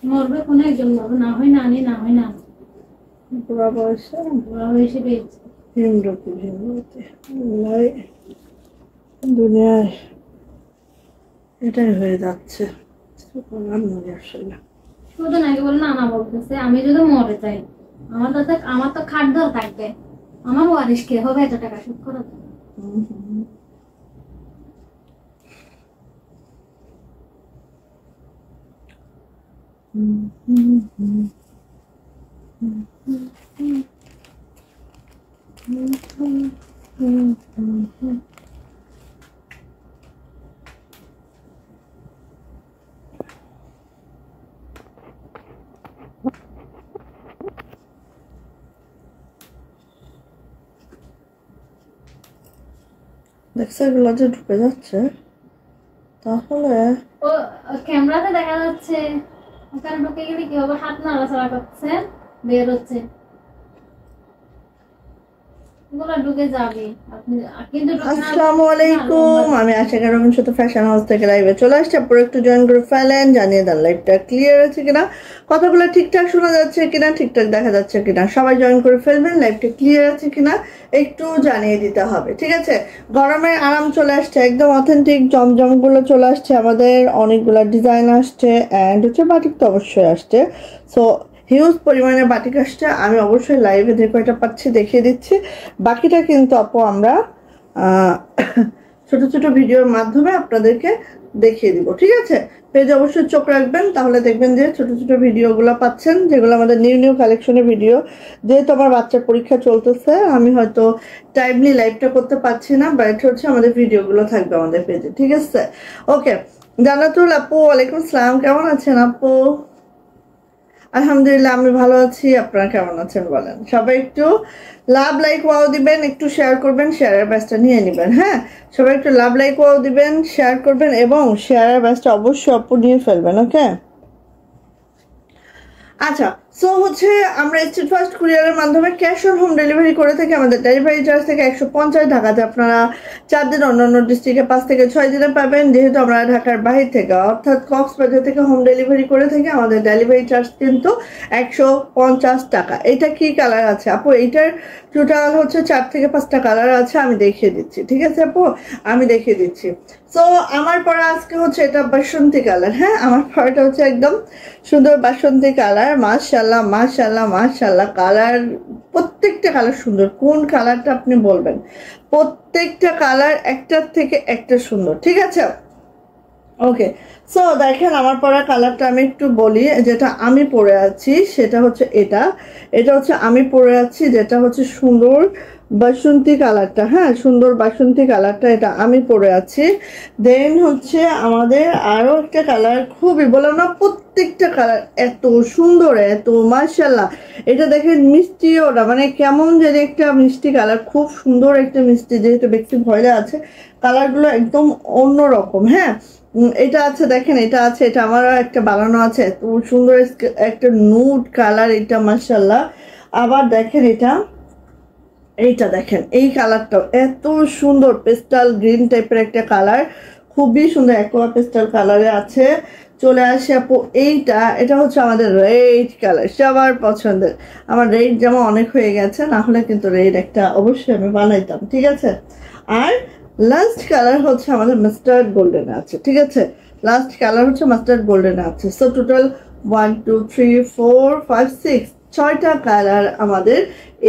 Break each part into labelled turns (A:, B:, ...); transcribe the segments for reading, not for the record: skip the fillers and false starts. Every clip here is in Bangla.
A: মরবে কোনো একজন মরবে, না হয় নানি, না হয় না
B: বুড়া বয়সে
A: পেয়েছে।
B: দুনিয়ায় এটাই হয়ে যাচ্ছে। আসলে
A: শুধু নাকি বলে নানা বলতেছে আমি যদি মরে যাই আমার তো খাট দর থাকবে, আমার ওয়ারিশ কে হবে এত টাকা শোধ করা?
B: দেখছো এগুলো যে ঢুকে যাচ্ছে, তাহলে
A: ও ক্যামেরাতে দেখা যাচ্ছে ওখানে ঢুকে গেলে কি হবে, হাত নাড়াচাড়া করছে, বের হচ্ছে,
B: আসসালামু আলাইকুম, আমি আশিকা রবিন সাথে ফ্যাশন হাউস থেকে লাইভে চলে আসছি। আপনারা একটু জয়েন করে ফেলেন, জানিয়ে দেন লাইভটা ক্লিয়ার আছে কিনা, কথাগুলো ঠিকঠাক শোনা যাচ্ছে কিনা, ঠিকঠাক দেখা যাচ্ছে কিনা। সবাই জয়েন করে ফেলবেন, লাইভটা ক্লিয়ার আছে কিনা একটু জানিয়ে দিতে হবে, ঠিক আছে? গরমের আরাম চলে আসছে, একদম অথেন্টিক জমজমগুলো চলে আসছে, আমাদের অনেকগুলো ডিজাইন আসছে, অ্যান্ড হচ্ছে বাটিক তো অবশ্যই আসছে। সো হিউজ পরিমাণে বাটিক আসছে, আমি অবশ্যই লাইভে যে কয়টা পাচ্ছি দেখিয়ে দিচ্ছি। বাকিটা কিন্তু আপু আমরা ছোট ছোট ভিডিওর মাধ্যমে আপনাদেরকে দেখিয়ে দিব, ঠিক আছে? পেজে অবশ্যই চোখ রাখবেন, তাহলে দেখবেন যে ছোট ছোট ভিডিওগুলো পাচ্ছেন, যেগুলো আমাদের নিউ নিউ কালেকশনের ভিডিও। যেহেতু আমার বাচ্চার পরীক্ষা চলতেছে, আমি হয়তো টাইমলি লাইভটা করতে পারছি না, বাট হচ্ছে আমাদের ভিডিওগুলো থাকবে আমাদের পেজে, ঠিক আছে? ওকে, জান্নাতুল আপু ওয়ালাইকুম আসসালাম, কেমন আছেন আপু? আলহামদুলিল্লাহ আমি ভালো আছি, আপনারা কেমন আছেন বলেন? সবাই একটু লাভ লাইক ওয়াও দিবেন, একটু শেয়ার করবেন, শেয়ারের ব্যাচটা নিয়ে নেবেন। হ্যাঁ, সবাই একটু লাভ লাইক ওয়াও দিবেন, শেয়ার করবেন এবং শেয়ারের ব্যাচটা অবশ্যই আপু নিয়ে ফেলবেন। ওকে, আচ্ছা, সো হচ্ছে আমরা স্ট্রিট ফাস্ট কুরিয়ারের মাধ্যমে ক্যাশ অন হোম ডেলিভারি করে থাকি। আমাদের ডেলিভারি চার্জ থেকে 150, ঢাকাতে আপনারা 4 দিন, অন্যান্য ডিস্ট্রিক্টে 5 থেকে 6 দিনে পাবেন। যেহেতু আমরা ঢাকার বাহির থেকে অর্থাৎ কক্সবাজার থেকে হোম ডেলিভারি করে থাকি, আমাদের ডেলিভারি চার্জ কিন্তু 150 টাকা। এটা কি কালার আছে আপু? এইটার টোটাল হচ্ছে 4 থেকে 5টা কালার আছে, আমি দেখিয়ে দিচ্ছি, ঠিক আছে আপু? আমি দেখিয়ে দিচ্ছি। সো আমার পরা আজকে হচ্ছে এটা বাসন্তী কালার। হ্যাঁ, আমার পরাটা হচ্ছে একদম সুন্দর বাসন্তী কালার। মাশাআল্লাহ মাশাআল্লাহ মাশাআল্লাহ, কালার প্রত্যেকটা কালার সুন্দর। কোন কালারটা আপনি বলবেন, প্রত্যেকটা কালার একটার থেকে একটা সুন্দর, ঠিক আছে? ওকে, সো দেখেন আমার পরা কালারটা আমি একটু বলি। যেটা আমি পরে আছি সেটা হচ্ছে এটা হচ্ছে আমি পরে আছি, যেটা হচ্ছে সুন্দর বাসন্তী কালারটা। হ্যাঁ, সুন্দর বাসন্তী কালারটা, এটা আমি পরে আছি। দেন হচ্ছে আমাদের আরো একটা কালার, খুবই বললাম না প্রত্যেকটা কালার এত সুন্দর, এত মাশাআল্লাহ। এটা দেখেন মিষ্টিও না, মানে কেমন যেন একটা মিষ্টি কালার, খুব সুন্দর একটা মিষ্টি। যেহেতু ব্যক্তি ভয়লা আছে, কালারগুলো একদম অন্যরকম। হ্যাঁ, এটা আছে দেখেন, এটা আছে, এটা আমারও একটা বানানো আছে, এত সুন্দর একটা নুড কালার এটা, মাশাআল্লাহ। আবার দেখেন এইটা দেখেন, এই কালারটাও এত সুন্দর, পেস্টাল গ্রিন টাইপের একটা কালার, খুবই সুন্দর, অ্যাকোয়া পেস্টাল কালারে আছে। চলে আসে আপু এটা হচ্ছে আমাদের রেড কালার, সবার পছন্দের। আমার রেড জামা অনেক হয়ে গেছে, না হলে কিন্তু রেড একটা অবশ্যই আমি বানাইতাম, ঠিক আছে? আর লাস্ট কালার হচ্ছে আমাদের মাস্টার্ড গোল্ডেন আছে, ঠিক আছে? লাস্ট কালার হচ্ছে মাস্টার্ড গোল্ডেন আছে। সো টোটাল 1 2 3 4 5 6 6টা কালার আমাদের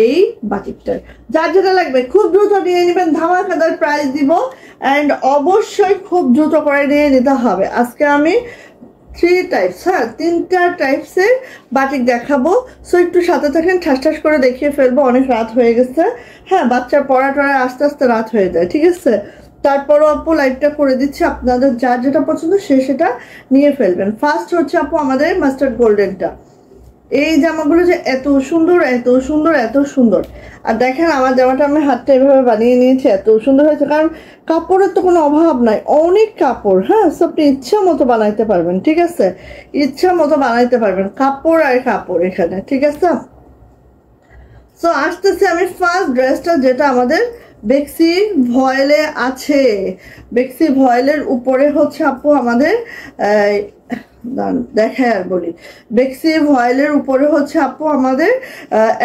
B: এই বাটিকটার। যার যেটা লাগবে খুব দ্রুত নিয়ে নেবেন, ধামাকাদার প্রাইস দিব, অ্যান্ড অবশ্যই খুব দ্রুত করে নিয়ে নিতে হবে। আজকে আমি 3 টাইপস, হ্যাঁ 3টা টাইপসের বাটিক দেখাবো। সো একটু সাথে থাকেন, ঠাস ঠাস করে দেখিয়ে ফেলবো, অনেক রাত হয়ে গেছে। হ্যাঁ, বাচ্চার পড়া টড়ায় আস্তে আস্তে রাত হয়ে যায়, ঠিক আছে? তারপরও আপু লাইভটা করে দিচ্ছি, আপনাদের যার যেটা পছন্দ সে সেটা নিয়ে ফেলবেন। ফার্স্ট হচ্ছে আপু আমাদের মাস্টার্ড গোল্ডেনটা। এই জামাগুলো যে এত সুন্দর, এত সুন্দর, এত সুন্দর। আর দেখেন আমার জামাটা আমি হাতটা এভাবে বানিয়ে নিয়েছি, এত সুন্দর হয়েছে, কারণ কাপড়ের তো কোনো অভাব নাই, অনেক কাপড়। হ্যাঁ, সো আপনি ইচ্ছা মতো বানাইতে পারবেন, ঠিক আছে? ইচ্ছা মতো বানাইতে পারবেন, কাপড় আর কাপড় এখানে, ঠিক আছে? সো আসতেছে আমি ফার্স্ট ড্রেসটা, যেটা আমাদের বেক্সি ভয়েলে আছে, বেক্সি ভয়েলের উপরে হচ্ছে আপু আমাদের দেখায় আর বলি, বেক্সি ভয়েলের উপরে হচ্ছে আপু আমাদের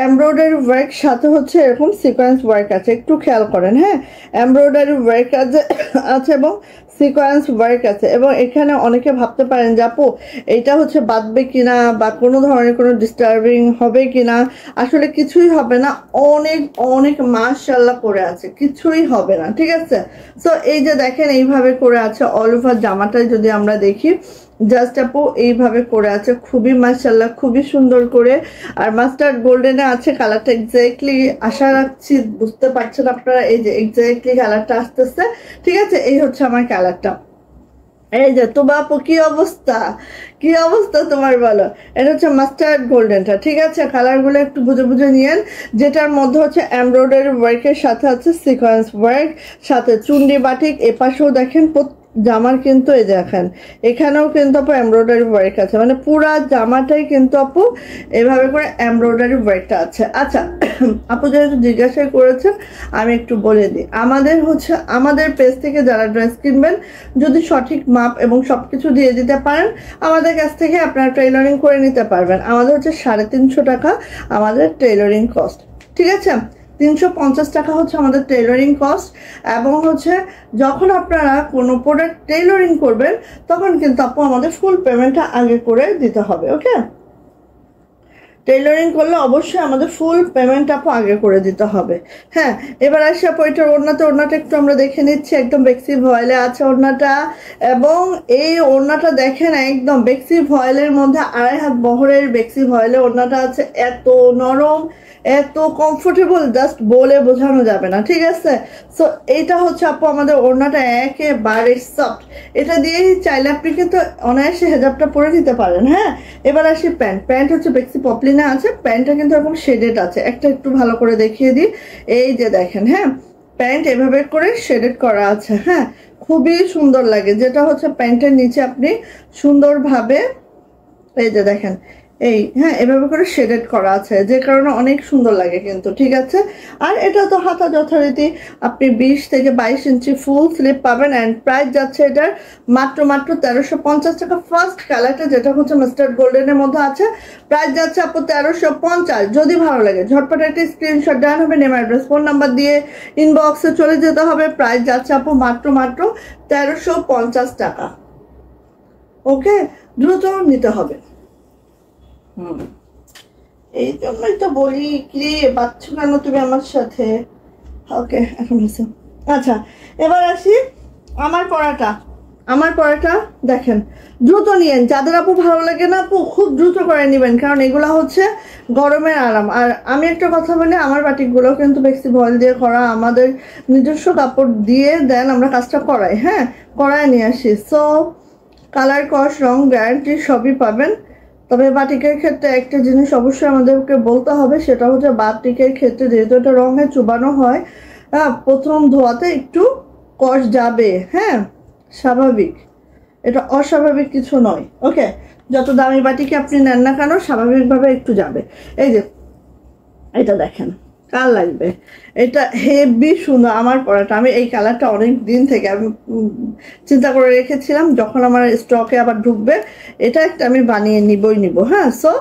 B: এমব্রয়ডারি ওয়ার্ক, সাথে হচ্ছে এরকম সিকোয়েন্স ওয়ার্ক আছে, একটু খেয়াল করেন। হ্যাঁ, এমব্রয়ডারি ওয়ার্ক আছে এবং সিকোয়েন্স ওয়ার্ক আছে। এবং এখানে অনেকে ভাবতে পারেন যে আপু এইটা হচ্ছে বাঁধবে কিনা বা কোনো ধরনের কোনো ডিস্টার্বিং হবে কিনা, আসলে কিছুই হবে না, অনেক অনেক মাশাআল্লাহ করে আছে, কিছুই হবে না, ঠিক আছে। সো এই যে দেখেন এইভাবে করে আছে অল ওভার জামাটাই যদি আমরা দেখি, জাস্ট আপু এইভাবে করে আছে, খুবই মাশাআল্লাহ, খুবই সুন্দর করে। আর মাস্টার্ড গোল্ডেনে আছে, কালারটা এক্স্যাক্টলি আশা রাখছি বুঝতে পারছেন আপনারা, এই যে এক্স্যাক্টলি কালারটা আসতেছে, ঠিক আছে। এই হচ্ছে আমার কালারটা। এই যে তোমার আপু কি অবস্থা, কি অবস্থা তোমার বলো। এটা হচ্ছে মাস্টার্ড গোল্ডেনটা, ঠিক আছে। কালারগুলো একটু বুঝে বুঝে নিয়েন, যেটার মধ্যে হচ্ছে এমব্রয়ডারি ওয়ার্কের সাথে আছে সিকোয়েন্স ওয়ার্ক, সাথে চুন্ডি বাটিক। এপাশেও দেখেন জামার কিন্তু এই দেখেন এখানেও কিন্তু আপু এমব্রয়ডারি ওয়ার্ক আছে, মানে পুরা জামাটাই কিন্তু আপু এভাবে করে এমব্রয়ডারি ওয়ার্কটা আছে। আচ্ছা আপু যেহেতু জিজ্ঞাসা করেছেন আমি একটু বলে দিই, আমাদের হচ্ছে আমাদের পেজ থেকে যারা ড্রেস কিনবেন যদি সঠিক মাপ এবং সবকিছু দিয়ে দিতে পারেন, আমাদের কাছ থেকে আপনারা টেইলরিং করে নিতে পারবেন। আমাদের হচ্ছে 350 টাকা আমাদের টেইলরিং কস্ট, ঠিক আছে। 350 টাকা হচ্ছে আমাদের টেইলরিং কস্ট। এবং হচ্ছে যখন আপনারা কোনো প্রোডাক্ট টেইলরিং করবেন তখন কিন্তু আপু আমাদের ফুল পেমেন্টটা আগে করে দিতে হবে, ওকে। টেইলরিং করলে অবশ্যই আমাদের ফুল পেমেন্ট আপু আগে করে দিতে হবে। হ্যাঁ, এবার আসি আপু এটার ওড়নাটা একটু আমরা দেখে নিচ্ছি, একদম বেক্সি ভয়েলে আছে ওড়নাটা। এবং এই ওড়নাটা দেখেন একদম বেক্সি ভয়েলের মধ্যে 2.5 হাত বহরের বেক্সি ভয়েলে ওড়নাটা আছে, এত নরম, এত কমফোর্টেবল, জাস্ট বলে বোঝানো যাবে না, ঠিক আছে। সো এইটা হচ্ছে আপু আমাদের ওড়নাটা একেবারে সফট, এটা দিয়ে চাইলে আপনি কিন্তু অনায়াসে হেজাবটা পরে নিতে পারেন। হ্যাঁ, এবার আসি প্যান্ট হচ্ছে বেক্সি পপলিনে আছে, প্যান্টটা কিন্তু এরকম শেডেড আছে, একটা একটু ভালো করে দেখিয়ে দিই, এই যে দেখেন। হ্যাঁ, প্যান্ট এভাবে করে শেডেড করা আছে, হ্যাঁ খুবই সুন্দর লাগে, যেটা হচ্ছে প্যান্টের নিচে আপনি সুন্দরভাবে এই যে দেখেন এই, হ্যাঁ এভাবে করে শেডেড করা আছে, যে কারণে অনেক সুন্দর লাগে কিন্তু, ঠিক আছে। আর এটা তো হাতা যথারীতি আপনি 20 থেকে 22 ইঞ্চি ফুল স্লিপ পাবেন। অ্যান্ড প্রাইস যাচ্ছে এটার মাত্র 1350 টাকা। ফার্স্ট কালারটা যেটা হচ্ছে মাস্টার্ড গোল্ডেনের মধ্যে আছে, প্রাইস যাচ্ছে আপু 1350। যদি ভালো লাগে ঝটপট একটা স্ক্রিনশট দেওয়া হবে, নেম অ্যাড্রেস ফোন নাম্বার দিয়ে ইনবক্সে চলে যেতে হবে। প্রাইস যাচ্ছে আপু মাত্র 1350 টাকা, ওকে। দ্রুত নিতে হবে। এই জন্যই তো বলি কি বাচ্চা কেন তুমি আমার সাথে, ওকে এখন হয়েছে। আচ্ছা এবার আসি আমার পড়াটা দেখেন, দ্রুত নিয়েন, যাদের আপু ভালো লাগে না আপু খুব দ্রুত করে নেবেন, কারণ এগুলা হচ্ছে গরমের আরাম। আর আমি একটা কথা বলি, আমার বাটিকগুলো কিন্তু বেক্সি ভয়েল দিয়ে করা, আমাদের নিজস্ব কাপড় দিয়ে দেন আমরা কাজটা করাই, হ্যাঁ করায় নিয়ে আসি। সো কালার কস রং গ্যারান্টি সবই পাবেন। তবে বাটিকের ক্ষেত্রে একটা জিনিস অবশ্যই আমাদেরকে বলতে হবে, সেটা হচ্ছে বাটিকের ক্ষেত্রে যেহেতু এটা রঙে চুবানো হয়, হ্যাঁ প্রথম ধোয়াতে একটু কষ যাবে, হ্যাঁ স্বাভাবিক, এটা অস্বাভাবিক কিছু নয়, ওকে। যত দামি বাটিকে আপনি নেন না কেন স্বাভাবিকভাবে একটু যাবে। এই যে এটা দেখেন কার লাগবে, এটা হেভি সুন্দর আমার পরাটা। আমি এই কালারটা অনেক দিন থেকে আমি চিন্তা করে রেখেছিলাম, যখন আমার স্টকে আবার ঢুকবে এটা একটা আমি বানিয়ে নিব, হ্যাঁ। সো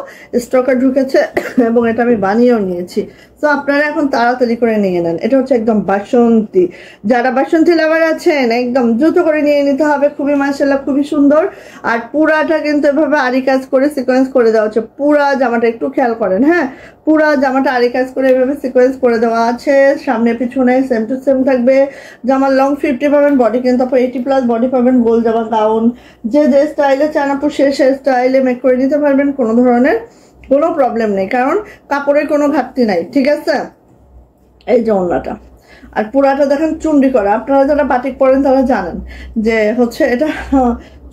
B: স্টকে ঢুকেছে এবং এটা আমি বানিয়েও নিয়েছি। সো আপনারা এখন তাড়াতাড়ি করে নিয়ে নেন, এটা হচ্ছে একদম বাসন্তী। যারা বাসন্তী লাভার আছেন একদম দ্রুত করে নিয়ে নিতে হবে, খুবই মাশাআল্লাহ খুবই সুন্দর। আর পুরাটা কিন্তু এভাবে আরি কাজ করে সিকোয়েন্স করে দেওয়া হচ্ছে, পুরা জামাটা একটু খেয়াল করেন, হ্যাঁ পুরা জামাটা আরি কাজ করে এভাবে সিকোয়েন্স করে দেওয়া আছে, সামনে পিছনে সেম টু সেম থাকবে। জামার লং 50 পাবেন, বডি কিন্তু আপু 80+ বডি পাবেন। গোল জামা গাউন যে স্টাইলে চান আপু সে স্টাইলে মেক করে নিতে পারবেন, কোনো ধরনের কোনো প্রবলেম নেই, কারণ কাপড়ের কোনো ঘাটতি নাই, ঠিক আছে। এই যে ওড়নাটা আর পুরাটা দেখেন চুন্ডি করা, আপনারা যারা বাটিক পরেন তারা জানেন যে হচ্ছে এটা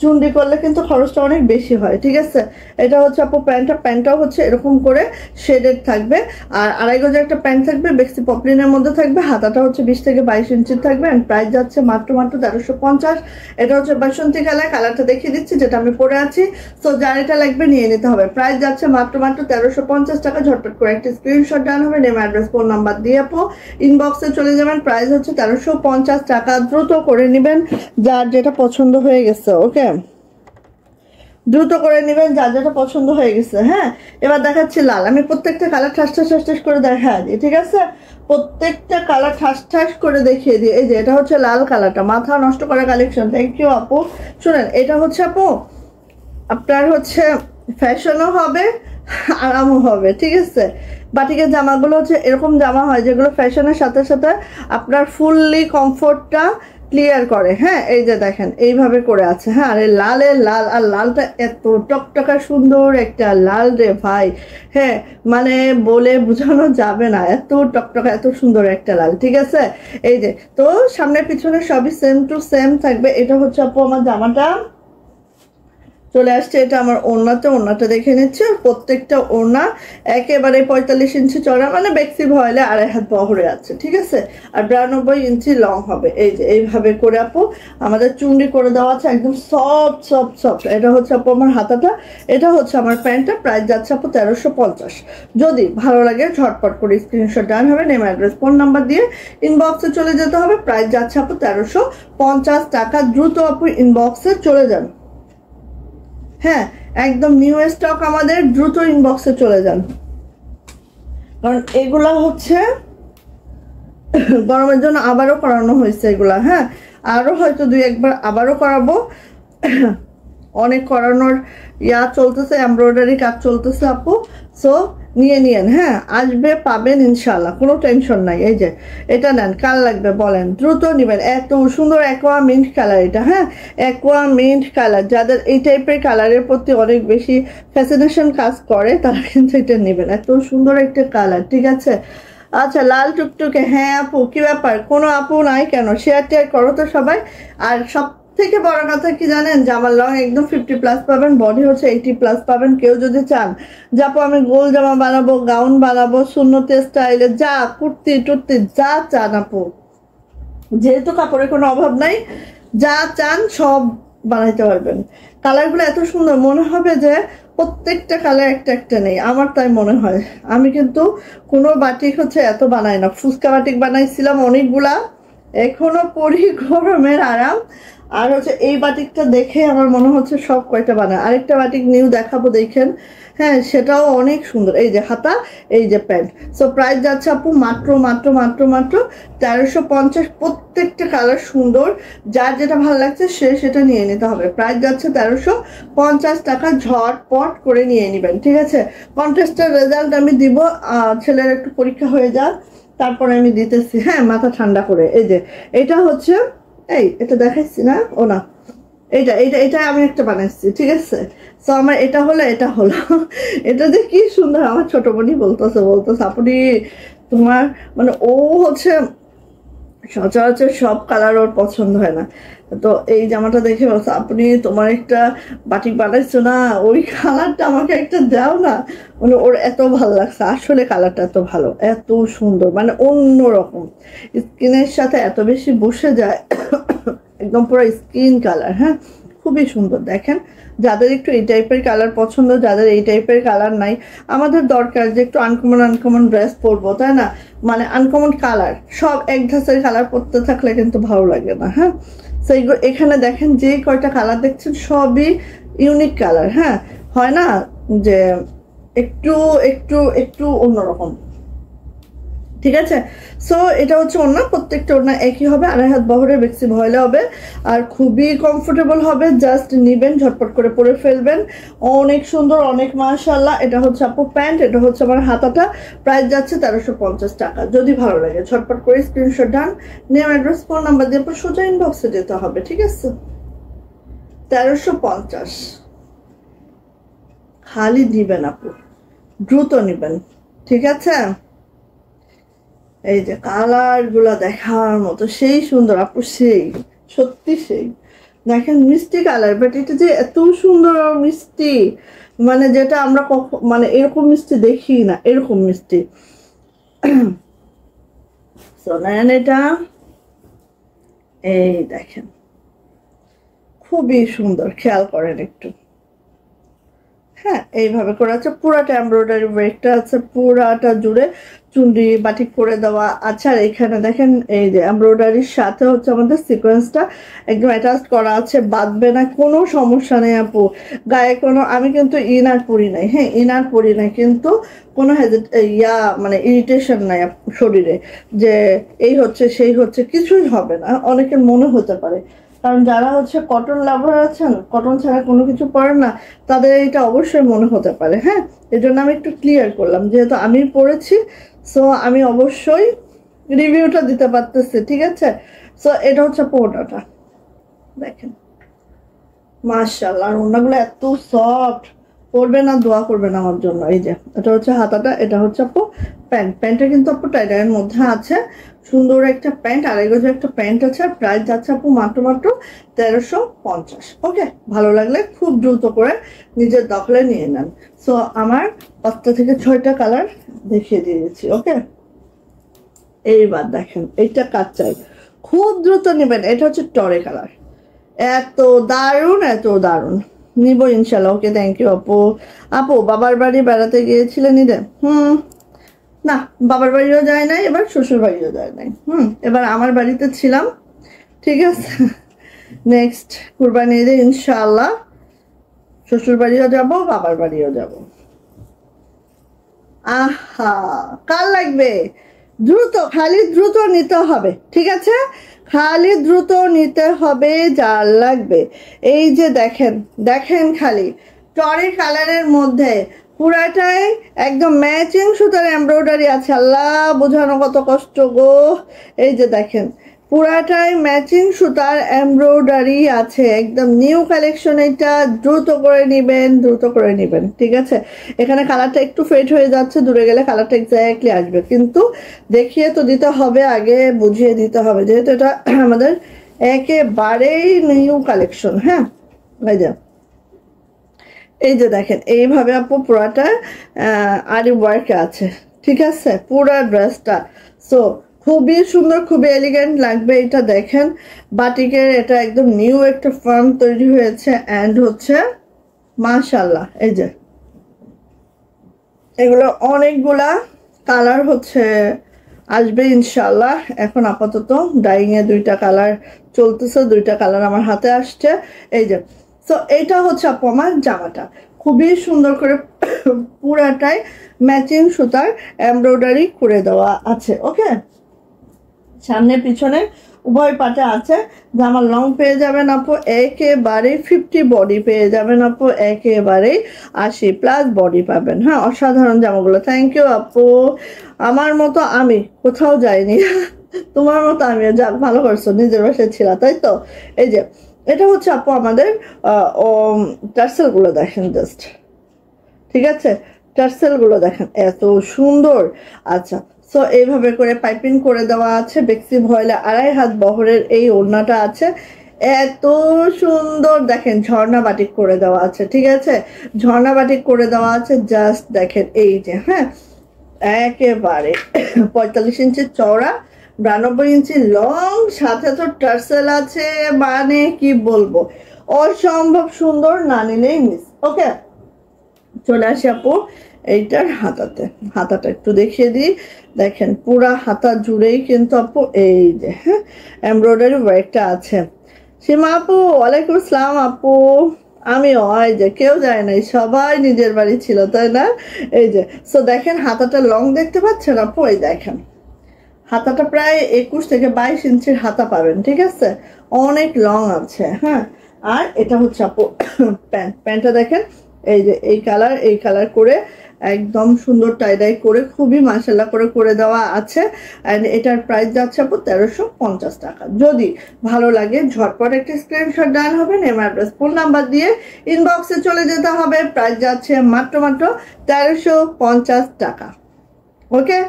B: চুন্ডি করলে কিন্তু খরচটা অনেক বেশি হয়, ঠিক আছে। এটা হচ্ছে আপু প্যান্টটাও হচ্ছে এরকম করে শেডেড থাকবে, আর 2.5 গজের একটা প্যান্ট থাকবে, বেক্সি পপলিনের মধ্যে থাকবে, হাতাটা হচ্ছে 20 থেকে 22 ইঞ্চির থাকবে, অ্যান্ড প্রাইস যাচ্ছে মাত্র 1350। এটা হচ্ছে বাসন্তী কালারটা দেখিয়ে দিচ্ছি যেটা আমি পরে আছি। সো যার এটা লাগবে নিয়ে নিতে হবে। প্রাইস যাচ্ছে মাত্র 1350 টাকা। ঝটপট করে একটা স্ক্রিনশট ডান হবে, নেম অ্যাড্রেস ফোন নাম্বার দিয়ে আপু ইনবক্সে চলে যাবেন। প্রাইস হচ্ছে 1350 টাকা। দ্রুত করে নেবেন যার যেটা পছন্দ হয়ে গেছে, ওকে, দ্রুত করে নেবেন যার যেটা পছন্দ হয়ে গেছে। হ্যাঁ, এবার দেখাচ্ছি লাল। আমি প্রত্যেকটা কালার ঠাস করে দেখা দিই, ঠিক আছে। প্রত্যেকটা কালার ঠাস করে দেখিয়ে দিই। এই যে এটা হচ্ছে লাল কালারটা, মাথা নষ্ট করা কালেকশন। থ্যাংক ইউ আপু। শুনেন, এটা হচ্ছে আপু আপনার হচ্ছে ফ্যাশনও হবে, আরামও হবে, ঠিক আছে। বাটিকের জামাগুলো হচ্ছে এরকম জামা হয় যেগুলো ফ্যাশনের সাথে সাথে আপনার ফুললি কমফোর্টটা ক্লিয়ার করে। হ্যাঁ, এই যে দেখেন এইভাবে করে আছে। হ্যাঁ, আর লাল, আর লালটা এত টকটকা সুন্দর একটা লাল রে ভাই। হ্যাঁ, মানে বলে বোঝানো যাবে না, এত টকটকা এত সুন্দর একটা লাল, ঠিক আছে। এই যে তো সামনে পিছনে সবই সেম টু সেম থাকবে। এটা হচ্ছে আপু আমার জামাটা চলে আসছে। এটা আমার ওড়নাটা দেখে নিচ্ছে। প্রত্যেকটা ওড়না একেবারে 45 ইঞ্চি চড়া, মানে বেক্সি ভয়েলে 2.5 হাত বহরে আছে, ঠিক আছে। আর 92 ইঞ্চি লং হবে। এই যে এইভাবে করে আপু আমাদের চুন্ডি করে দেওয়া আছে, একদম সফট। এটা হচ্ছে আপু আমার হাতাটা, এটা হচ্ছে আমার প্যান্টটা। প্রাইস যাচ্ছে আপু 1350। যদি ভালো লাগে ঝটপট করে স্ক্রিনশট ডান হবে, নেম অ্যাড্রেস ফোন নাম্বার দিয়ে ইনবক্সে চলে যেতে হবে। প্রাইস যাচ্ছে আপু 1350 টাকা। দ্রুত আপু ইনবক্সে চলে যান। হ্যাঁ, একদম নিউ স্টক আমাদের, দ্রুত ইনবক্সে চলে যান, কারণ এগুলা হচ্ছে গরমের জন্য আবারও করানো হয়েছে এগুলা। হ্যাঁ, আরো হয়তো 2-1 বার আবারও করাবো। অনেক করানোর চলতেছে, এমব্রয়ডারি কাজ চলতেছে আপু। সো নিয়েন। হ্যাঁ, আসবে, পাবেন ইনশাল্লাহ, কোনো টেনশন নাই। এই যে এটা নেন, কাল লাগবে বলেন, দ্রুত নেবেন। এত সুন্দর অ্যাকোয়া মিন্ট কালার এটা। হ্যাঁ, অ্যাকোয়া মিন্ট কালার, যাদের এই টাইপের কালারের প্রতি অনেক বেশি ফ্যাসিনেশন কাজ করে তারা কিন্তু এটা নেবেন। এত সুন্দর একটা কালার, ঠিক আছে। আচ্ছা, লাল টুকটুকে। হ্যাঁ আপু, কি ব্যাপার, কোনো আপু নাই কেন? শেয়ার করো তো সবাই। আর সব থেকে বড় কথা কি জানেন, জামার লং একদম 50+ পাবেন, বডি হচ্ছে 80+ পাবেন। কেউ যদি চান যাপো আমি গোল জামা বানাবো, গাউন বানাবো, সুন্নতি স্টাইলে, যা কুর্তি টুর্তি যা চান আপু, যেহেতু কাপড়ের কোনো অভাব নাই, যা চান সব বানাইতে পারবেন। কালারগুলো এত সুন্দর, মনে হবে যে প্রত্যেকটা কালার একটা নেই, আমার তাই মনে হয়। আমি কিন্তু কোনো বাটিক হচ্ছে এত বানাই না। ফুচকা বাটিক বানাইছিলাম অনেকগুলা, এখনো পরি, গরমের আরাম। আর হচ্ছে এই বাটিকটা দেখে আমার মনে হচ্ছে সব কয়টা বানায়। আরেকটা বাটিক নিউ দেখাবো, দেখেন। হ্যাঁ, সেটাও অনেক সুন্দর। এই যে হাতা, এই যে প্যান্ট। সো প্রাইস যাচ্ছে আপু মাত্র 1350। প্রত্যেকটা কালার সুন্দর, যার যেটা ভালো লাগছে সে সেটা নিয়ে নিতে হবে। প্রাইস যাচ্ছে 1350 টাকা। ঝটপট করে নিয়ে নেবেন, ঠিক আছে। কন্টেস্টের রেজাল্ট আমি দিব, ছেলের একটু পরীক্ষা হয়ে যাক, তারপরে আমি দিতেছি। হ্যাঁ, মাথা ঠান্ডা করে। এই যে এটা হচ্ছে, এটা দেখাইছি না, ও না, এটা আমি একটা বানাইছি, ঠিক আছে। তো আমার এটা হলো এটা যে কি সুন্দর। আমার ছোট বোনই বলতেছে আপনি তোমার, মানে ও হচ্ছে সচরাচর সব কালার ওর পছন্দ হয় না, তো এই জামাটা দেখে বলছে আপনি তোমার একটা বাটিক বানাইছো না, ওই কালারটা আমাকে একটা দাও না। মানে ওর এত ভালো লাগছে, আসলে কালারটা এত ভালো, এত সুন্দর, মানে অন্যরকম, স্কিনের সাথে এত বেশি বসে যায়, একদম পুরো স্কিন কালার। হ্যাঁ, খুবই সুন্দর। দেখেন, যাদের একটু এই টাইপের কালার পছন্দ, যাদের এই টাইপের কালার নাই, আমাদের দরকার যে একটু আনকমন ড্রেস পরবো, তাই না। মানে আনকমন কালার, সব এক ধাঁচের কালার পরতে থাকলে কিন্তু ভালো লাগে না। হ্যাঁ, সেইগুলো এখানে দেখেন, যে কয়টা কালার দেখছেন সবই ইউনিক কালার। হ্যাঁ, হয় না যে একটু একটু একটু অন্যরকম, ঠিক আছে। সো এটা হচ্ছে ওড়না, প্রত্যেকটা ওড়না একই হবে, 2.5 হাত বহরের, বেক্সি ভয়েলে হবে, আর খুবই কমফোর্টেবল হবে। জাস্ট নিবেন, ঝটপট করে পরে ফেলবেন। অনেক সুন্দর, অনেক মাশাআল্লাহ। এটা হচ্ছে আপু প্যান্ট, এটা হচ্ছে আমার হাতাটা। প্রাইস যাচ্ছে 1350 টাকা। যদি ভালো লাগে ঝটপট করে স্ক্রিনশট ডান, নেম অ্যাড্রেস ফোন নাম্বার দিয়ে সোজা ইনবক্সে যেতে হবে, ঠিক আছে। 1350 খালি দিবেন আপু, দ্রুত নিবেন, ঠিক আছে। এই যে কালার গুলা দেখার মতো, সেই সুন্দর আপু, সেই সত্যি সেই দেখেন মিষ্টি কালার, বাট এটা যে এত সুন্দর মিষ্টি, মানে যেটা আমরা মানে এরকম মিষ্টি দেখি না, এরকম মিষ্টি। নেন এটা, এই দেখেন খুবই সুন্দর, খেয়াল করেন একটু। হ্যাঁ, এইভাবে করে আছে, পুরাটা এমব্রয়ডারি ওয়ার্কটা আছে পুরাটা জুড়ে, চুন্ডি বাটিক করে দেওয়া আছে। আর এখানে দেখেন এই যে এমব্রয়ডারির সাথে হচ্ছে আমাদের সিকোয়েন্সটা একদম অ্যাটাচ করা আছে, বাঁধবে না, কোনো সমস্যা নেই আপু। গায়ে কোনো, আমি কিন্তু ইনার পরি নাই, হ্যাঁ ইনার পরি নাই, কিন্তু কোনো মানে ইরিটেশন নাই শরীরে যে এই হচ্ছে সেই হচ্ছে, কিছুই হবে না। অনেকের মনে হতে পারে, কারণ যারা হচ্ছে কটন লাভার আছেন, কটন ছাড়া কোনো কিছু পরেন না, তাদের এটা অবশ্যই মনে হতে পারে। হ্যাঁ, এই জন্য আমি একটু ক্লিয়ার করলাম, যেহেতু আমি পড়েছি, সো আমি অবশ্যই রিভিউটা দিতে পারতেছি, ঠিক আছে। সো এটা হচ্ছে পোড়াটা, দেখেন মাশাআল্লাহ, আর ওনাগুলো এত সফট, পরবে না দোয়া করবেন আমার জন্য। এই যে এটা হচ্ছে হাতাটা, এটা হচ্ছে আপু প্যান্ট, প্যান্টটা কিন্তু আপু টাইডাইয়ের মধ্যে আছে, সুন্দর একটা প্যান্ট, আর এগুলো একটা প্যান্ট আছে। আর প্রাইস যাচ্ছে আপু মাত্র 1350। ওকে, ভালো লাগলে খুব দ্রুত করে নিজের দখলে নিয়ে নেন। সো আমার 5টা থেকে 6টা কালার দেখিয়ে দিয়েছি। ওকে, এইবার দেখেন এইটা কাজ চাই, খুব দ্রুত নেবেন। এটা হচ্ছে টরে কালার, এত দারুণ এত দারুণ, নিব ইনশাল্লাহ। ওকে, থ্যাংক ইউ আপু। আপু বাবার বাড়ি বেড়াতে গিয়েছিলেন ঈদে? না, বাবার বাড়িও যায় নাই, এবার শ্বশুর বাড়িও যায় নাই। এবার আমার বাড়িতে ছিলাম, ঠিক আছে। নেক্সট কুরবানি ঈদে ইনশাআল্লাহ শ্বশুর বাড়িও যাব, বাবার বাড়িও যাব। আহা, কার লাগবে? দ্রুত, খালি দ্রুত নিতে হবে, ঠিক আছে, খালি দ্রুত নিতে হবে যার লাগবে। এই যে দেখেন, দেখেন খালি টরি কালারের মধ্যে পুরাটাই একদম ম্যাচিং সুতার এমব্রয়ডারি আছে। আল্লাহ, বোঝানো কত কষ্ট গো। এই যে দেখেন পুরাটাই ম্যাচিং সুতার এমব্রয়ডারি আছে, একদম নিউ কালেকশন। এটা দ্রুত করে নেবেন, দ্রুত করে নেবেন, ঠিক আছে। এখানে কালারটা একটু ফেড হয়ে যাচ্ছে, দূরে গেলে কালারটা এক্স্যাক্টলি আসবে, কিন্তু দেখিয়ে তো দিতে হবে, আগে বুঝিয়ে দিতে হবে, যেহেতু এটা আমাদের একেবারেই নিউ কালেকশন। হ্যাঁ, এই যে দেখেন এইভাবে আপু পুরাটা আরি ওয়ার্ক আছে, ঠিক আছে, পুরা ড্রেসটা। সো খুবই সুন্দর, খুবই এলিগেন্ট লাগবে। এটা দেখেন বাটিকের, এটা একদম নিউ একটা ফর্ম তৈরি হয়েছে, অ্যান্ড হচ্ছে মাশাআল্লাহ। এই যে এগুলো অনেকগুলা কালার হচ্ছে আসবে ইনশাআল্লাহ। এখন আপাতত ডাইং এ 2টা কালার চলতেছে, 2টা কালার আমার হাতে আসছে। এই যে, সো এইটা হচ্ছে আপু আমার জামাটা, খুবই সুন্দর করে পুরাটাই ম্যাচিং সুতার এমব্রয়ডারি করে দেওয়া আছে। ওকে, সামনে পিছনে উভয় পাটে আছে। জামার লং পেয়ে যাবেন আপু একেবারে 50 বডি পেয়ে যাবেন আপু, একেবারে 80+ বডি পাবেন। হ্যাঁ, অসাধারণ জামাগুলো। থ্যাংক ইউ আপু, আমার মতো আমি কোথাও যাইনি, তোমার মতো আমিও, যাক ভালো করছো, নিজের বাসায় ছিল, তাই তো। এই যে এটা হচ্ছে আপু আমাদের টার্সেল গুলো দেখেন জাস্ট, ঠিক আছে, টার্সেল গুলো দেখেন এত সুন্দর। আচ্ছা, সো এইভাবে করে পাইপিং করে দেওয়া আছে, বেক্সি ভয়েলে 2.5 হাত বহরের এই ওড়নাটা আছে, এত সুন্দর। দেখেন ঝর্ণা বাটিক করে দেওয়া আছে, ঠিক আছে, ঝর্ণা বাটিক করে দেওয়া আছে, জাস্ট দেখেন এই যে। হ্যাঁ, একেবারে 45 ইঞ্চি চওড়া, 92 ইঞ্চি লং, সাথে তো টার্সেল আছে, মানে কি বলবো, অসম্ভব সুন্দর, না নিলেই মিস। ওকে, চলে আসি আপু এইটার হাতাতে, হাতাটা একটু দেখিয়ে দিই। দেখেন পুরা হাতা জুড়েই কিন্তু আপু এই যে হ্যাঁ এমব্রয়ডারি ওয়ার্কটা আছে। সীমা আপু, ওয়ালাইকুম আসসালাম আপু। আমিও, এই যে কেউ যায় নাই, সবাই নিজের বাড়ি ছিল, তাই না। এই যে, সো দেখেন হাতাটা লং দেখতে পাচ্ছেন আপু, এই দেখেন হাতাটা প্রায় 21 থেকে 22 ইঞ্চির হাতা পাবেন, ঠিক আছে, অনেক লং আছে। হ্যাঁ, আর এটা হচ্ছে আপু প্যান্ট, প্যান্টটা দেখেন এই যে এই কালার, এই কালার করে একদম সুন্দর টাইডাই করে খুবই মাশাআল্লাহ করে করে দেওয়া আছে। এন্ড এটার প্রাইস যাচ্ছে আপু 1350 টাকা। যদি ভালো লাগে ঝটপট একটা স্ক্রিনশট ডান হবে, নেম অ্যাড্রেস ফোন নাম্বার দিয়ে ইনবক্সে চলে যেতে হবে। প্রাইস যাচ্ছে মাত্র 1350 টাকা। ওকে,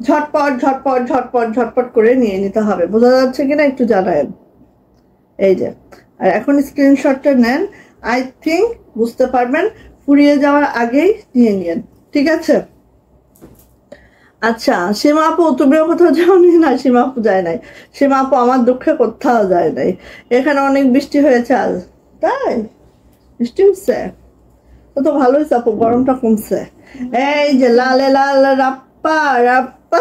B: ঝটপট ঝটপট ঝটপট ঝটপট করে নিয়ে নিতে হবে। বোঝা যাচ্ছে কিনা একটু জানাবেন। এই যে, আর এখন স্ক্রিনশটটা নেন, আই থিঙ্ক বুঝতে পারবেন, ফুরিয়ে যাওয়ার আগেই নিয়ে নিন, ঠিক আছে? আচ্ছা সীমা আপু, তুমিও কোথাও যাওনি? না সীমা আপু যায় নাই। সীমা আপু আমার দুঃখে কোথাও যায় নাই। এখানে অনেক বৃষ্টি হয়েছে আজ। তাই বৃষ্টি হচ্ছে তো ভালো হয়েছে আপু, গরমটা কমছে। এই যে লালে লাল রাপ্পা রাপ্পা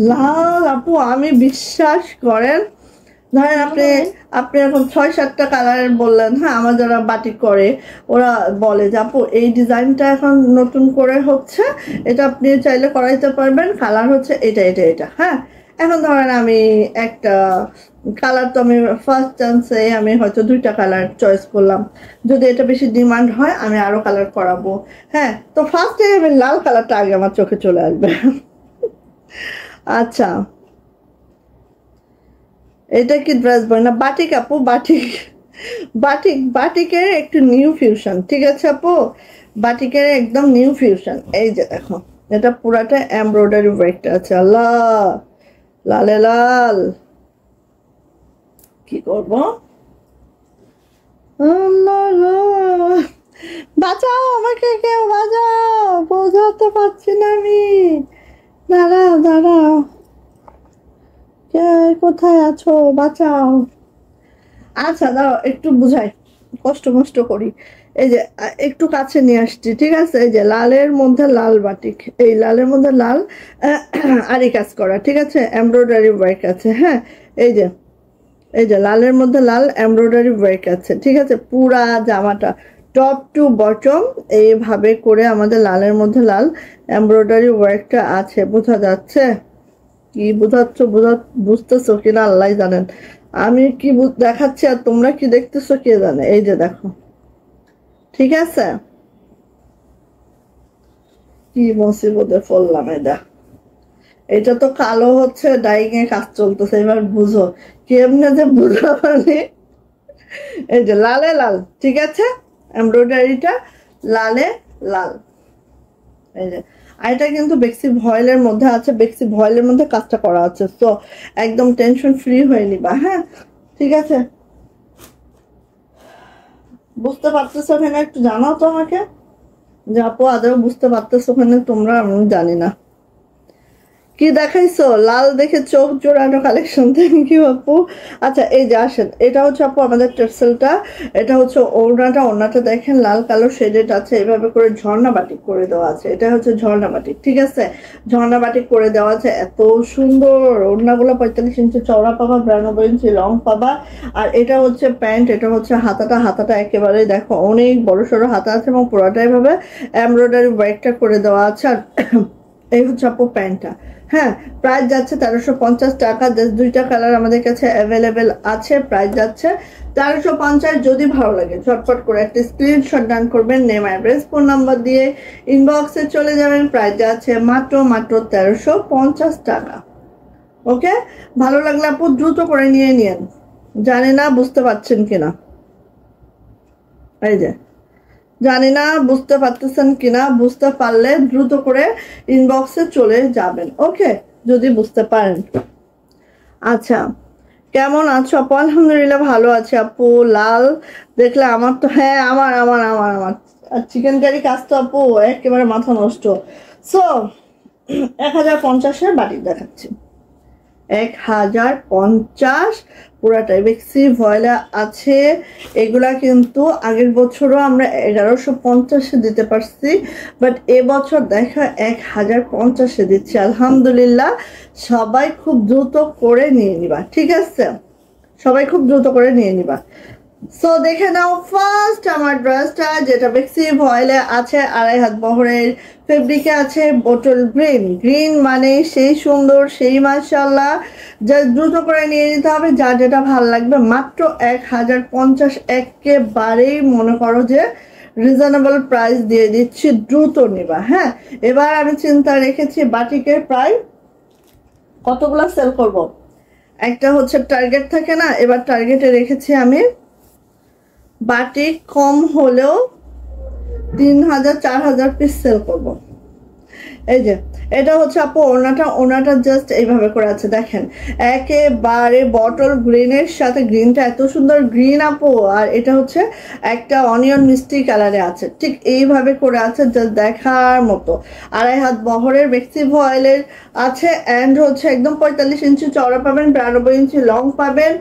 B: লাল আপু, আমি বিশ্বাস করেন, ধরেন আপনি আপনি এখন 6-7টা কালারের বললেন, হ্যাঁ আমার যারা বাটিক করে ওরা বলে যে আপু এই ডিজাইনটা এখন নতুন করে হচ্ছে, এটা আপনি চাইলে করাইতে পারবেন, কালার হচ্ছে এটা এটা এটা। হ্যাঁ এখন ধরেন আমি একটা কালার, তো আমি ফার্স্ট চান্সে আমি হয়তো 2টা কালার চয়েস করলাম, যদি এটা বেশি ডিমান্ড হয় আমি আরো কালার করাবো। হ্যাঁ তো ফার্স্টে আমি লাল কালারটা আগে আমার চোখে চলে আসবে। আচ্ছা এটা কি ড্রেস বই না? বাটিক আপু, বাটিক বাটিক বাটিকের একটু নিউ ফিউশন, ঠিক আছে আপু? বাটিকের একদম নিউ ফিউশন। এই যে দেখো, এটা পুরাটা এমব্রয়ডারি ওয়ার্কটা আছে। আল্লাহ লালে লাল, কি করব? আল্লাহ বাঁচাও আমাকে, কেউ বাঁচাও, বোঝাতে পারছি না আমি। দাঁড়াও দাঁড়াও, কে কোথায় আছো, বাঁচাও। আচ্ছা দাঁড়াও একটু বুঝাই, কষ্ট মষ্ট করি। এই যে একটু কাছে নিয়ে আসছি, ঠিক আছে? এই যে লালের মধ্যে লাল বাটিক, এই লালের মধ্যে লাল আরি কাজ করা, ঠিক আছে? এমব্রয়ডারি ওয়ার্ক আছে। হ্যাঁ এই যে, এই যে লালের মধ্যে লাল এমব্রয়ডারি ওয়ার্ক আছে, ঠিক আছে? পুরা জামাটা টপ টু বটম এইভাবে করে আমাদের লালের মধ্যে লাল এমব্রয়ডারি ওয়ার্কটা আছে। বোঝা যাচ্ছে? কি বোঝাচ্ছ, বুঝতেছো কিনা আল্লাহ জানেন। আমি কি দেখাচ্ছি আর তোমরা কি দেখতেছো কে জানে। এই যে দেখো, ঠিক আছে? কি মুসিবতে পড়লাম। এটা তো কালো হচ্ছে, ডাইং এ কাজ চলতেছে, এবার বুঝো কেমনে যে বুঝো। মানে এই যে লালে লাল, ঠিক আছে? এমব্রয়ডারিটা লালে লাল। এই যে এটা কিন্তু বেক্সি ভয়েলের মধ্যে আছে, বেক্সি ভয়েলের মধ্যে কাজটা করা আছে, তো একদম টেনশন ফ্রি হয়ে নিবা। হ্যাঁ ঠিক আছে? বুঝতে পারতেছো কিনা একটু জানাও তো আমাকে, যে আপু আদৌ বুঝতে পারতেছো কিনা তোমরা, আমি জানি না। কি দেখাইছো? লাল দেখে চোখ জোড়ানো কালেকশন, থ্যাংক ইউ আপু। আচ্ছা এই যে আসেন, এটা হচ্ছে আপু আমাদের টেক্সেলটা, এটা হচ্ছে ওড়নাটা দেখেন লাল কালো শেডেড আছে, এভাবে করে ঝর্ণা বাটিক করে দেওয়া আছে। এটা হচ্ছে ঝর্ণা বাটিক, ঠিক আছে? ঝর্ণা বাটিক করে দেওয়া আছে, এত সুন্দর। ওড়নাগুলো 45 ইঞ্চি চওড়া পাবা, 92 ইঞ্চি লং পাবা। আর এটা হচ্ছে প্যান্ট, এটা হচ্ছে হাতাটা একেবারে দেখো অনেক বড় সড়ো হাতা আছে, এবং পুরোটাই ভাবে এমব্রয়ডারি ওয়ার্কটা করে দেওয়া আছে। আর এই হচ্ছে আপু প্যান্টটা। হ্যাঁ প্রাইস যাচ্ছে 1350 টাকা। জাস্ট 2টা কালার আমাদের কাছে অ্যাভেলেবেল আছে, প্রাইস যাচ্ছে 1350। যদি ভালো লাগে ঝটপট করে একটা স্ক্রিনশট ডান করবেন, নেম অ্যাড্রেস ফোন নাম্বার দিয়ে ইনবক্সে চলে যাবেন। প্রাইস যাচ্ছে মাত্র 1350 টাকা। ওকে, ভালো লাগলে আপু দ্রুত করে নিয়ে নিন। জানি না বুঝতে পারছেন কিনা, এই যে জানি না বুঝতে পারতেছেন কিনা, বুঝতে পারলে দ্রুত করে ইনবক্সে চলে যাবেন, ওকে, যদি বুঝতে পারেন। আচ্ছা কেমন আছো আপু? আলহামদুলিল্লাহ ভালো আছে আপু। লাল দেখলে আমার তো, হ্যাঁ আমার আমার আমার আমার চিকেন কারি কাজ তো আপু একেবারে মাথা নষ্ট। সো 1050-এর বাটিক দেখাচ্ছি, 1050 পুরাটাই বেক্সি ভয়েলা আছে। এগুলা কিন্তু আগের বছরও আমরা 1150-এ দিতে পারছি, বাট এবছর দেখা 1050-এ দিচ্ছি। আলহামদুলিল্লাহ, সবাই খুব দ্রুত করে নিয়ে নিবা, ঠিক আছে? সবাই খুব দ্রুত করে নিয়ে নিবা। সো দেখে নাও ফার্স্ট আমার ড্রেসটা, যেটা বেক্সি ভয়েলে আছে, 2.5 হাত বহরের ফেব্রিকে আছে, বোটল গ্রিন মানে সেই সুন্দর, সেই মাশাআল্লাহ। যা দ্রুত করে নিয়ে নিতে হবে, যার যেটা ভালো লাগবে। মাত্র 1050, একেবারেই মনে করো যে রিজনেবল প্রাইস দিয়ে দিচ্ছি, দ্রুত নিবা। হ্যাঁ এবার আমি চিন্তা রেখেছি বাটিকের প্রায় কতগুলো সেল করব। একটা হচ্ছে টার্গেট থাকে না, এবার টার্গেটে রেখেছি আমি বাটিক কম হলেও 3000-4000 পিস সেল করব। এই যে এটা হচ্ছে আপু ওনাটা জাস্ট এইভাবে করে আছে দেখেন, একেবারে বটল গ্রিনের সাথে, গ্রিনটা এত সুন্দর গ্রিন আপু, আর এটা হচ্ছে একটা অনিয়ন মিষ্টি কালারে আছে, ঠিক এইভাবে করে আছে, জাস্ট দেখার মতো। 2.5 হাত বহরের বেক্সি ভয়েলের আছে, অ্যান্ড হচ্ছে একদম 45 ইঞ্চি চওড়া পাবেন, 92 ইঞ্চি লং পাবেন,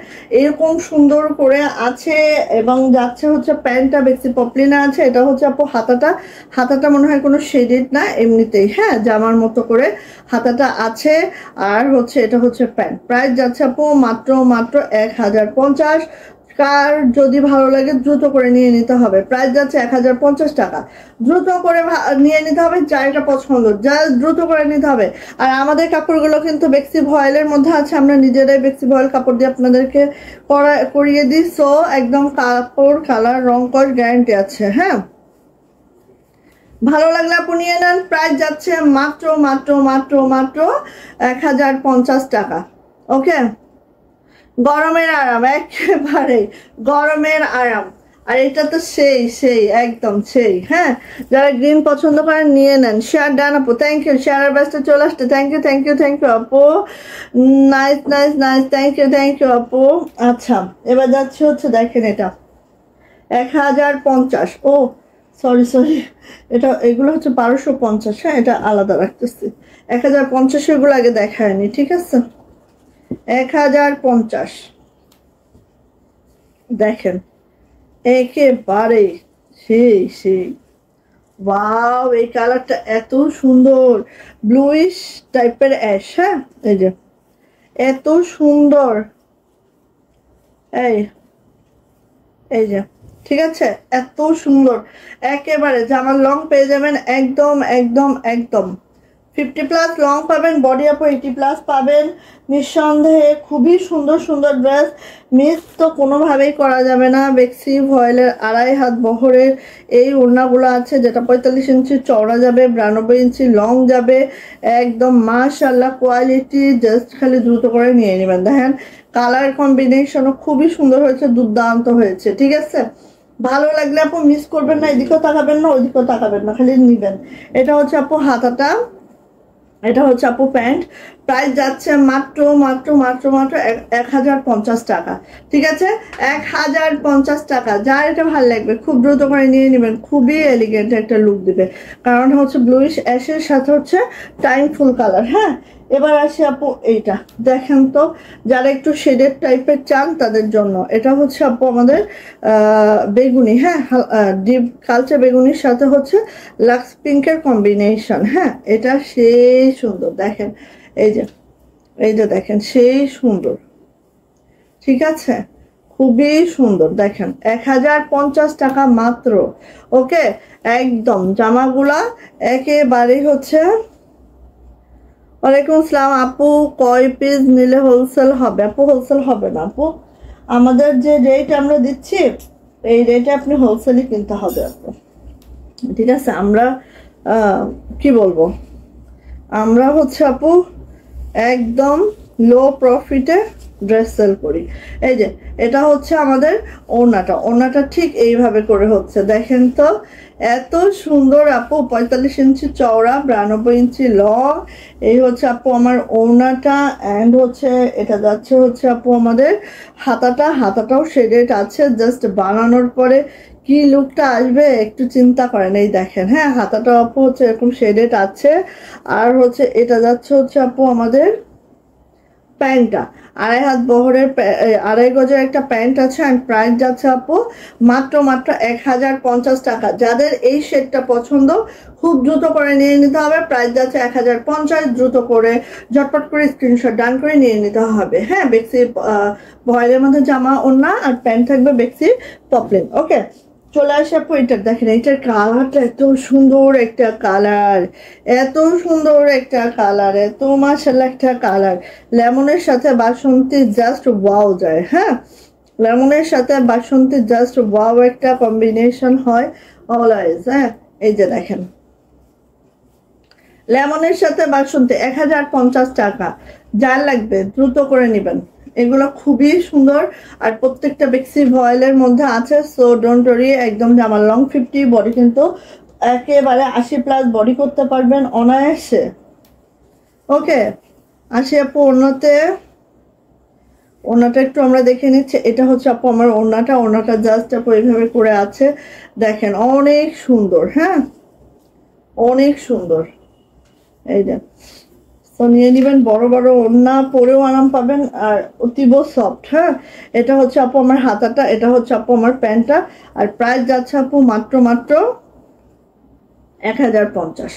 B: এরকম সুন্দর করে আছে। এবং যাচ্ছে হচ্ছে প্যান্টটা বেক্সি পপলিনে আছে, এটা হচ্ছে আপু হাতাটা মনে হয় কোনো শেডেড না, এমনিতেই হ্যাঁ জামার মতো করে হাতাটা আছে। আর হচ্ছে এটা হচ্ছে প্যান্ট, প্রাইস যাচ্ছে আপু মাত্র 1050। কার যদি ভালো লাগে দ্রুত করে নিয়ে নিতে হবে, প্রাইস যাচ্ছে 1050 টাকা, দ্রুত করে নিয়ে নিতে হবে, যা এটা পছন্দ যা দ্রুত করে নিতে হবে। আর আমাদের কাপড়গুলো কিন্তু বেক্সি ভয়েলের মধ্যে আছে, আমরা নিজেরাই বেক্সি ভয়েল কাপড় দিয়ে আপনাদেরকে করিয়ে দিই, সো একদম কাপড় কালার রং কস গ্যারান্টি আছে। হ্যাঁ, ভালো লাগলে আপু নিয়ে নেন, প্রাইস যাচ্ছে মাত্র 1050 টাকা। ওকে, গরমের আরাম, একেবারে গরমের আরাম। আর এটা তো সেই একদম সেই। হ্যাঁ, যারা গ্রিন পছন্দ করেন নিয়ে নেন। শেয়ার ডান আপু, থ্যাংক ইউ, শেয়ারের ব্যস্ত চলে আসতে, থ্যাংক ইউ আপু, নাইস, থ্যাংক ইউ আপু। আচ্ছা, এবার যাচ্ছে হচ্ছে দেখেন এটা 1050। ও সরি, এগুলো হচ্ছে 1250। হ্যাঁ, এটা আলাদা রাখতেছি, 1050 এগুলো আগে দেখায়নি, ঠিক আছে। 1050 দেখেন, একেবারে সেই ওয়াও, এই কালারটা এত সুন্দর, ব্লুইশ টাইপের অ্যাশ। হ্যাঁ, এই যে এত সুন্দর, এই যে ঠিক আছে, এত সুন্দর, একেবারে জামার লং পেয়ে যাবেন একদম 50+ লং পাবেন, বডি আপু 80+ পাবেন, নিঃসন্দেহে খুবই সুন্দর ড্রেস, মিস তো কোনোভাবেই করা যাবে না। বেক্সি ভয়েলের 2.5 হাত বহরের এই ওড়নাগুলো আছে, যেটা 45 ইঞ্চি চওড়া যাবে, 92 ইঞ্চি লং যাবে, একদম মাশাআল্লাহ কোয়ালিটি, জাস্ট খালি দ্রুত করে নিয়ে নেবেন। দেখেন কালার কম্বিনেশনও খুবই সুন্দর হয়েছে, দুর্দান্ত হয়েছে, ঠিক আছে। ভালো লাগলে আপু মিস করবেন না, এদিকেও তাকাবেন না ওইদিকেও তাকাবেন না, খালি নিবেন। এটা হচ্ছে আপু হাতাটা, এটা হচ্ছে আপু প্যান্ট, প্রাইস যাচ্ছে মাত্র 1050 টাকা, ঠিক আছে। 1050 টাকা, যার এটা ভালো লাগবে খুব দ্রুত করে নিয়ে নেবেন, খুবই এলিগেন্ট একটা লুক দিবে, কারণ হচ্ছে ব্লুইশ অ্যাশের সাথে হচ্ছে টাইম ফুল কালার। হ্যাঁ, এবার আসি আপু এইটা দেখেন তো, যারা একটু শেডেড টাইপের চান তাদের জন্য। এটা হচ্ছে আপু আমাদের বেগুনি, হ্যাঁ ডিপ কালচে বেগুনির সাথে হচ্ছে লাক্স পিঙ্কের কম্বিনেশন। হ্যাঁ, এটা সেই সুন্দর, দেখেন এই যে দেখেন সেই সুন্দর, ঠিক আছে, খুবই সুন্দর। দেখেন 1050 টাকা মাত্র। ওকে, একদম জামাগুলা একেবারেই হচ্ছে। ওয়ালাইকুম আসসালাম আপু, কয় পিস নিলে হোলসেল হবে? আপু হোলসেল হবে না আপু, আমাদের যে রেট আমরা দিচ্ছি এই রেটে আপনি হোলসেলই কিনতে হবে আপু, ঠিক আছে। আমরা কি বলবো, আমরা হচ্ছে আপু একদম লো প্রফিটে ড্রেস সেল করি। এই যে এটা হচ্ছে আমাদের ওড়নাটা ঠিক এইভাবে করে হচ্ছে, দেখেন তো এত সুন্দর আপু, 45 ইঞ্চি চওড়া, 92 ইঞ্চি লং, এই হচ্ছে আপু আমার ওড়নাটা। অ্যান্ড হচ্ছে এটা যাচ্ছে হচ্ছে আপু আমাদের হাতাটাও শেডেড আছে, জাস্ট বানানোর পরে কি লুকটা আসবে একটু চিন্তা করেন। এই দেখেন, হ্যাঁ হাতাটা আপু হচ্ছে এরকম শেডেড আছে। আর হচ্ছে এটা যাচ্ছে হচ্ছে আপু আমাদের প্যান্টটা, 2.5 হাত বহরের 2.5 গজের একটা প্যান্ট আছে, অ্যান্ড প্রাইস যাচ্ছে আপু মাত্র 1050 টাকা। যাদের এই শেডটা পছন্দ খুব দ্রুত করে নিয়ে নিতে হবে, প্রাইস যাচ্ছে 1050, দ্রুত করে ঝটপট করে স্ক্রিনশট ডান করে নিয়ে নিতে হবে। হ্যাঁ, বেক্সি ভয়েলের মধ্যে জামা ওড়না আর প্যান্ট থাকবে বেক্সি পপলিন। ওকে, চলে আসে আপু এটা দেখেন, এটার কালারটা এত সুন্দর একটা কালার, এত মাশাআল্লাহ একটা কালার, লেমনের সাথে বাসন্তী জাস্ট ওয়াও যায়। হ্যাঁ, লেমনের সাথে বাসন্তী জাস্ট ওয়াও একটা কম্বিনেশন হয় অলওয়েজ। হ্যাঁ, এই যে দেখেন লেমনের সাথে বাসন্তী 1050 টাকা, যার লাগবে দ্রুত করে নেবেন, এগুলো খুবই সুন্দর। আর প্রত্যেকটা বেক্সি ভয়েলের মধ্যে আছে, সো ডোন্ট ওয়ারি, একদম জামার লং 50, বডি কিন্তু একেবারে 80+ বডি করতে পারবেন অনায়াসে। ওকে, আসি আপু ওড়নাতে। ওড়নাটা একটু আমরা দেখে নিচ্ছি। এটা হচ্ছে আপু আমার ওড়নাটা জাস্ট আপু এইভাবে করে আছে, দেখেন অনেক সুন্দর। হ্যাঁ, অনেক সুন্দর। এই যে তো নিয়ে নেবেন, বড় বড় ওড়না পরেও আরাম পাবেন আর অতীব সফট। হ্যাঁ, এটা হচ্ছে আপু আমার হাতাটা, এটা হচ্ছে আপু আমার প্যান্টটা। আর প্রাইস যাচ্ছে আপু মাত্র 1050।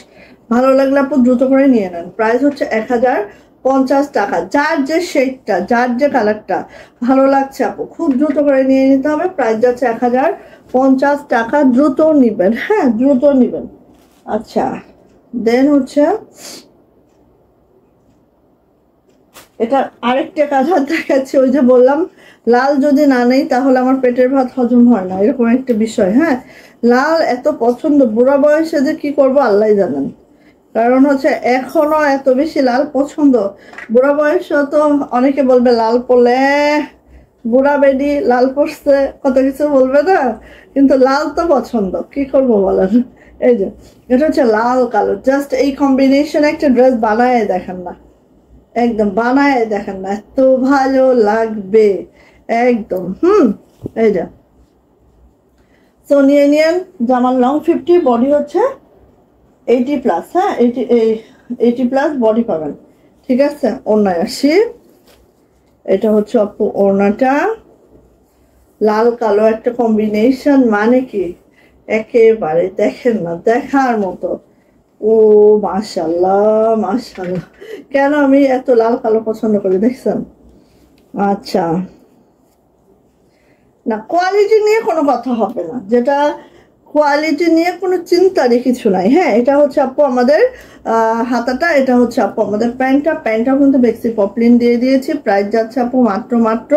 B: ভালো লাগলে আপু দ্রুত করে নিয়ে নেন। প্রাইস হচ্ছে 1050 টাকা। যার যে শেডটা, যার যে কালারটা ভালো লাগছে আপু খুব দ্রুত করে নিয়ে নিতে হবে। প্রাইস যাচ্ছে 1050 টাকা। দ্রুত নিবেন, হ্যাঁ দ্রুত নিবেন। আচ্ছা, দেন হচ্ছে এটা আরেকটা কালার দেখাচ্ছি। ওই যে বললাম লাল যদি না নেই তাহলে আমার পেটের ভাত হজম হয় না, এরকম একটা বিষয়। হ্যাঁ, লাল এত পছন্দ, বুড়া বয়সে যে কি করবো আল্লাহ জানেন। কারণ হচ্ছে এখনো এত বেশি লাল পছন্দ, বুড়া বয়সে তো অনেকে বলবে লাল পড়লে বুড়া বেডি লাল পড়ছে কত কিছু বলবে না, কিন্তু লাল তো পছন্দ, কি করবো বলেন। এই যে এটা হচ্ছে লাল কালো, জাস্ট এই কম্বিনেশন একটা ড্রেস বানায় দেখেন না, একদম বানায় দেখেন না, এত ভালো লাগবে একদম। এই যে তো নিয়ে নিয়েন। জামার লং 50, বডি হচ্ছে 80+। হ্যাঁ, 80+ বডি পাবেন। ঠিক আছে, ওড়নায় আসি। এটা হচ্ছে আপু ওড়নাটা, লাল কালো একটা কম্বিনেশন, মানে কি একেবারে দেখেন না, দেখার মতো। ও মাশাআল্লাহ মাশাআল্লাহ, কেন আমি এত লাল কালো পছন্দ করি দেখছেন। আচ্ছা, না কোয়ালিটি নিয়ে কোনো কথা হবে না, যেটা কোয়ালিটি নিয়ে কোনো চিন্তারই কিছু নাই। হ্যাঁ, এটা হচ্ছে আপু আমাদের হাতাটা, এটা হচ্ছে আপু আমাদের প্যান্টটাও কিন্তু বেক্সি পপলিন দিয়ে দিয়েছি। প্রাইস যাচ্ছে আপু মাত্র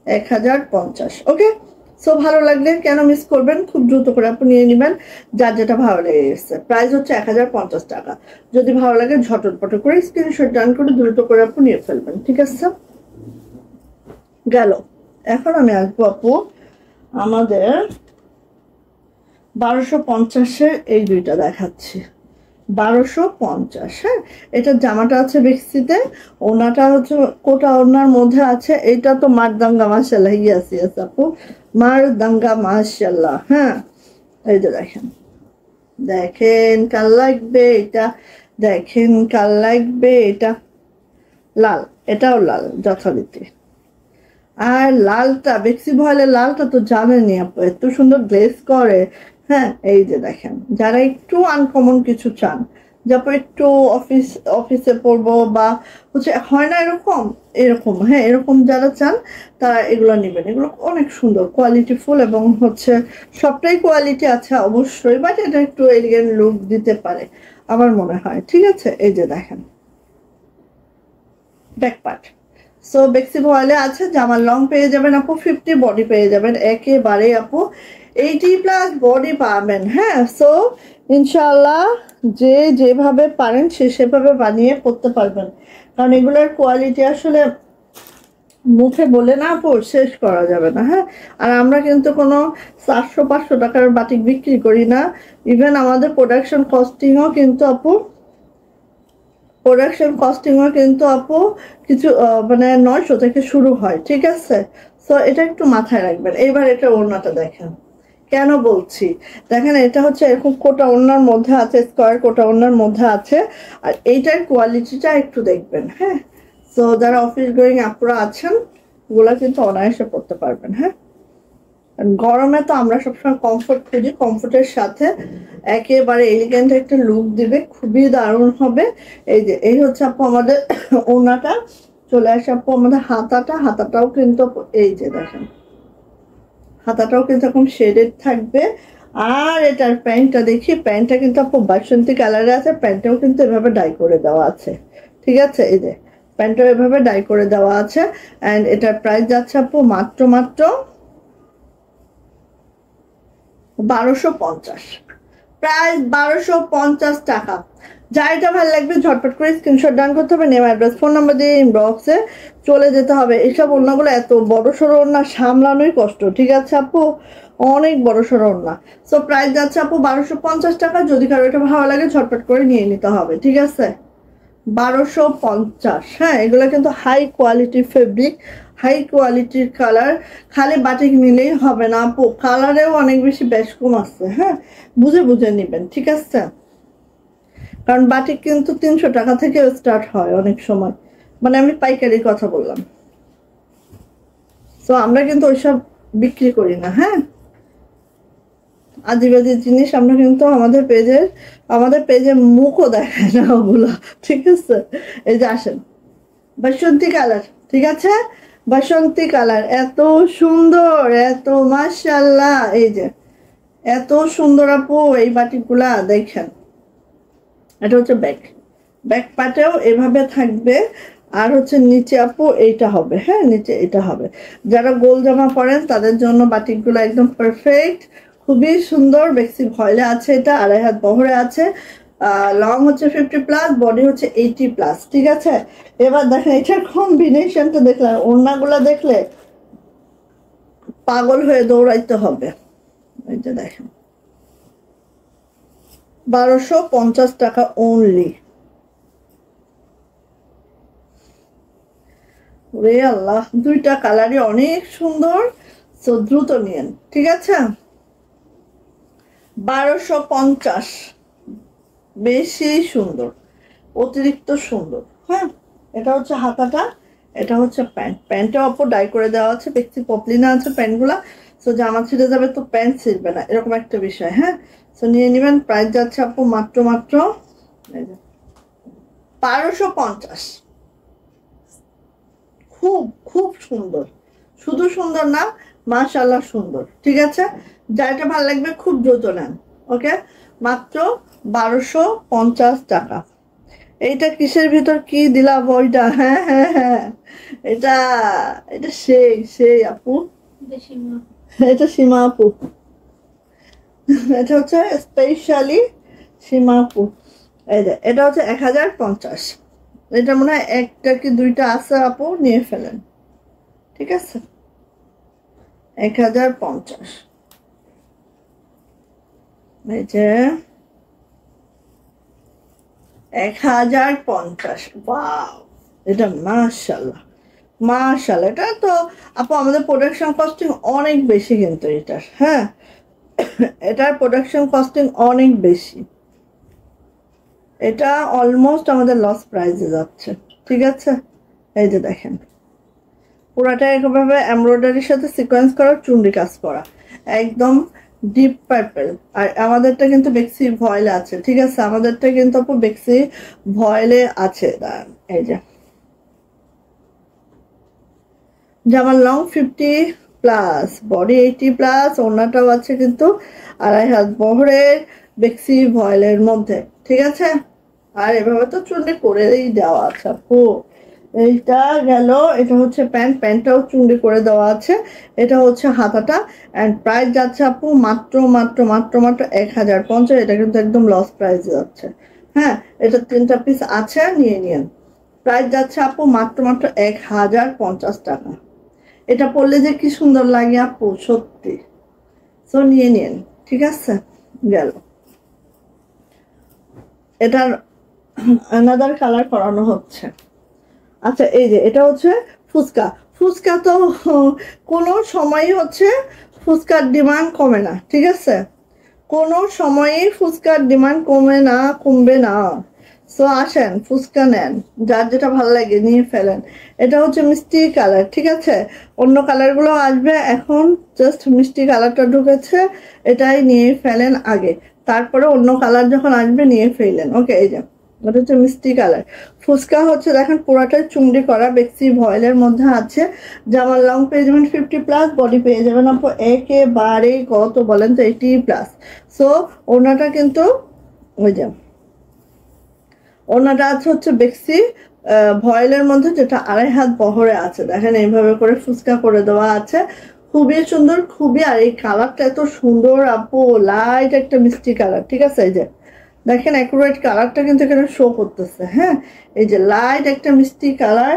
B: 1050। ওকে, সো ভালো লাগলে কেন মিস করবেন, খুব দ্রুত করে আপু নিয়ে নেবেন যার যেটা ভালো লেগে গেছে। প্রাইস হচ্ছে 1050 টাকা। যদি ভালো লাগে ঝটপট করে স্ক্রিনশট ডান করে দ্রুত করে আপু নিয়ে ফেলবেন। ঠিক আছে, গেল। এখন আমি আসবো আপু আমাদের 1250-এর এই দুইটা দেখাচ্ছি। 1250। হ্যাঁ, এটা জামাটা আছে বেক্সিতে, ওনাটা হচ্ছে কোটা ওনার মধ্যে আছে। এটা তো মারদাঙ্গা মাশাআল্লাহ, ইয়াস ইয়াস আপু মারদাঙ্গা মাশাআল্লাহ। হ্যাঁ, এই যে দেখেন, দেখেন কাল লাগবে এটা, দেখেন কাল লাগবে এটা। লাল, এটাও লাল যথারীতি। আর লালটা বেক্সি ভয়েলের লালটা তো জানেনি আপু, এত সুন্দর গ্লেজ করে। হ্যাঁ, এই যে দেখেন, যারা একটু আনকমন কিছু চান, যারপর একটু অফিসে পড়বো বা হচ্ছে হয় না এরকম এরকম, হ্যাঁ এরকম যারা চান তারা এগুলো নেবেন। এগুলো অনেক সুন্দর, কোয়ালিটি ফুল, এবং হচ্ছে সবটাই কোয়ালিটি আছে অবশ্যই, বাট এটা একটু এলিগেন্ট লুক দিতে পারে আমার মনে হয়। ঠিক আছে, এই যে দেখেন ব্যাক পার্ট। সো বেক্সি ভয়েলে আছে, জামার লং পেয়ে যাবেন আপু 50, বডি পেয়ে যাবেন একেবারে আপু 80+ বডি পাবেন। হ্যাঁ, সো ইনশাল্লাহ যে যেভাবে পারেন সে সেভাবে বানিয়ে পড়তে পারবেন, কারণ এগুলোর কোয়ালিটি আসলে মুখে বলে না আপু শেষ করা যাবে না। হ্যাঁ, আর আমরা কিন্তু কোনো 400-500 টাকার বাটিক বিক্রি করি না। ইভেন আমাদের প্রোডাকশন কস্টিংও কিন্তু আপু কিছু মানে 900 থেকে শুরু হয়। ঠিক আছে, সো এটা একটু মাথায় রাখবেন। এইবার এটা ওড়নাটা দেখেন, কেন বলছি দেখেন, এটা হচ্ছে এরকম কোটা ওড়নার মধ্যে আছে, স্কয়ার কোটা ওড়নার মধ্যে আছে। আর এইটার কোয়ালিটিটা একটু দেখবেন। হ্যাঁ, সো যারা অফিস গোয়িং আপুরা আছেন ওগুলা কিন্তু অনায়াসে পড়তে পারবেন। হ্যাঁ, গরমে তো আমরা সবসময় কমফোর্ট খুঁজি, কমফোর্টের সাথে একেবারে এলিগেন্ট একটা লুক দিবে, খুবই দারুণ হবে। এই যে এই হচ্ছে আপু আমাদের ওড়নাটা। চলে আসে আপু আমাদের হাতাটাও কিন্তু এই যে দেখেন, হাতাটাও কিন্তু এখন শেডেড থাকবে। আর এটার প্যান্টটা দেখি, প্যান্টটা কিন্তু আপু বাসন্তী কালারে আছে, প্যান্টটাও কিন্তু এভাবে ডাই করে দেওয়া আছে। ঠিক আছে, এই যে প্যান্টটাও এভাবে ডাই করে দেওয়া আছে। অ্যান্ড এটার প্রাইস যাচ্ছে আপু মাত্র 1250। প্রাইস 1250 টাকা। যা এটা ভালো লাগবে ঝটপট করে স্ক্রিনশট ডান করতে হবে, নেম অ্যাড্রেস ফোন নাম্বার দিয়ে ইনবক্সে চলে যেতে হবে। এইসব ওড়নাগুলো এত বড় সড়ো ওড়না সামলানোই কষ্ট, ঠিক আছে আপু, অনেক বড় সড়ো ওড়না। সো প্রাইস যাচ্ছে আপু 1250 টাকা। যদি কারো এটা ভালো লাগে ঝটপট করে নিয়ে নিতে হবে, ঠিক আছে। 1250। হ্যাঁ, এগুলো কিন্তু হাই কোয়ালিটির ফেব্রিক, হাই কোয়ালিটির কালার। খালি বাটিক নিলেই হবে না আপু, কালারেও অনেক বেশি বেশ কম আছে। হ্যাঁ, বুঝে বুঝে নেবেন, ঠিক আছে। কারণ বাটিক কিন্তু 300 টাকা থেকে স্টার্ট হয় অনেক সময়, মানে আমি পাইকারি কথা বললাম। তো আমরা কিন্তু ওইসব বিক্রি করি না। হ্যাঁ, আদিবাদী জিনিস আমরা কিন্তু আমাদের পেজে মুখও দেখায় না ওগুলো, ঠিক আছে। এই যে আসেন, বাসন্তী কালার, ঠিক আছে, বাসন্তী কালার এত সুন্দর, এত মাশাআল্লাহ। এই যে এত সুন্দর আপু, এই বাটিকগুলা দেখেন। এটা হচ্ছে ব্যাক পার্টেও এভাবে থাকবে, আর হচ্ছে নিচে আপু এইটা হবে। হ্যাঁ, নিচে এটা হবে। যারা গোল জামা পরেন তাদের জন্য বাটিকগুলো একদম পারফেক্ট, খুবই সুন্দর। বেক্সি ভয়েলে আছে, এটা 2.5 হাত বহরে আছে, লং হচ্ছে 50+, বডি হচ্ছে 80+, ঠিক আছে। এবার দেখেন এটার কম্বিনেশনটা দেখলে, ওড়নাগুলো দেখলে পাগল হয়ে দৌড়াইতে হবে। এই যে দেখেন 1250 টাকা অনলি। ওরে আল্লাহ, দুইটা কালারই অনেক সুন্দর। সো দ্রুত নিয়েন, ঠিক আছে। 1250, বেশি সুন্দর, অতিরিক্ত সুন্দর। হ্যাঁ, এটা হচ্ছে হাতাটা, এটা হচ্ছে প্যান্টটা অপর ডাই করে দেওয়া আছে, বেক্সি পপলিনা আছে প্যান্টগুলা। সো জামা ছিঁড়ে যাবে তো প্যান্ট ছিঁড়বে না, এরকম একটা বিষয়। হ্যাঁ, সো নিয়ে নেবেন। প্রাইস যাচ্ছে আপু মাত্র 1250। খুব খুব সুন্দর, শুধু সুন্দর না, মাশাআল্লাহ সুন্দর, ঠিক আছে। যাইটা ভালো লাগবে খুব দ্রুত নেন, ওকে। মাত্র 1250 টাকা। এইটা কিসের ভিতর কি দিলাম ওইটা? হ্যাঁ হ্যাঁ হ্যাঁ, এটা এটা সেই আপু, এটা সীমা আপু, এটা হচ্ছে স্পেশালি সীমা আপু। এই যে এটা হচ্ছে 1050। এটা মনে হয় একটা কি দুইটা আছে আপু, নিয়ে ফেলেন, ঠিক আছে। 1050। এই যে 1050। ওয়াও, এটা মাশাআল্লাহ মাশাআল্লাহ। এটা তো আপু আমাদের প্রোডাকশন কস্টিং অনেক বেশি কিন্তু এটার। হ্যাঁ, এটার প্রোডাকশন কস্টিং অনেক বেশি, এটা অলমোস্ট আমাদের লস প্রাইসে যাচ্ছে, ঠিক আছে। এই যে দেখেন পুরাটা এভাবে এমব্রয়ডারির সাথে সিকোয়েন্স করা, চুন্ডি কাজ করা, একদম ডিপ পার্পল। আর আমাদেরটা কিন্তু বেক্সি ভয়েলে আছে, ঠিক আছে। আমাদেরটা কিন্তু আপু বেক্সি ভয়েলে আছে। এই যে জামার লং 50+, বডি 80+, ওড়নাটাও আছে কিন্তু 2.5 হাত বহরের, বেক্সি ভয়েলের মধ্যে, ঠিক আছে। আর এভাবে তো চুন্ডি করেই দেওয়া আছে আপু। এইটা গেল, এটা হচ্ছে প্যান্টটাও চুন্ডি করে দেওয়া আছে। এটা হচ্ছে হাতাটা। অ্যান্ড প্রাইস যাচ্ছে আপু মাত্র 1050। এটা কিন্তু একদম লস প্রাইস যাচ্ছে। হ্যাঁ, এটা 3টা পিস আছে, নিয়ে নিন। প্রাইস যাচ্ছে আপু মাত্র 1050 টাকা। এটা পরলে যে কি সুন্দর লাগে আপু, সত্যি। সো নিয়ে নিন, ঠিক আছে। গেল, এটার আনাদার কালার করানো হচ্ছে। আচ্ছা, এই যে এটা হচ্ছে ফুচকা তো কোনো সময়ই হচ্ছে ফুচকার ডিমান্ড কমে না, ঠিক আছে। কোনো সময়ই ফুচকার ডিমান্ড কমবে না। সো আসেন, ফুচকা নেন, যার যেটা ভালো লাগে নিয়ে ফেলেন। এটা হচ্ছে মিষ্টি কালার, ঠিক আছে। অন্য কালারগুলো আসবে, এখন জাস্ট মিষ্টি কালারটা ঢুকেছে, এটাই নিয়ে ফেলেন আগে, তারপরে অন্য কালার যখন আসবে নিয়ে ফেলেন, ওকে। এই যে এটা হচ্ছে মিষ্টি কালার। ফুচকা হচ্ছে দেখেন পুরাটাই চুমড়ি করা, বেক্সি ভয়েলের মধ্যে আছে। জামার লং পেয়ে যাবেন 50+, বডি পেয়ে যাবেন আপু একেবারে কত বলেন তো 80+। সো ওনাটা কিন্তু ওই যে ওনাটা আছে হচ্ছে বেক্সি ভয়েলের মধ্যে, যেটা 2.5 হাত বহরে আছে। দেখেন এইভাবে করে ফুচকা করে দেওয়া আছে, খুবই সুন্দর খুবই। আর এই কালারটা এত সুন্দর আপু, লাইট একটা মিষ্টি কালার, ঠিক আছে। এই যে দেখেন অ্যাকুরেট কালারটা কিন্তু এখানে শো করতেছে। হ্যাঁ, এই যে লাইট একটা মিষ্টি কালার।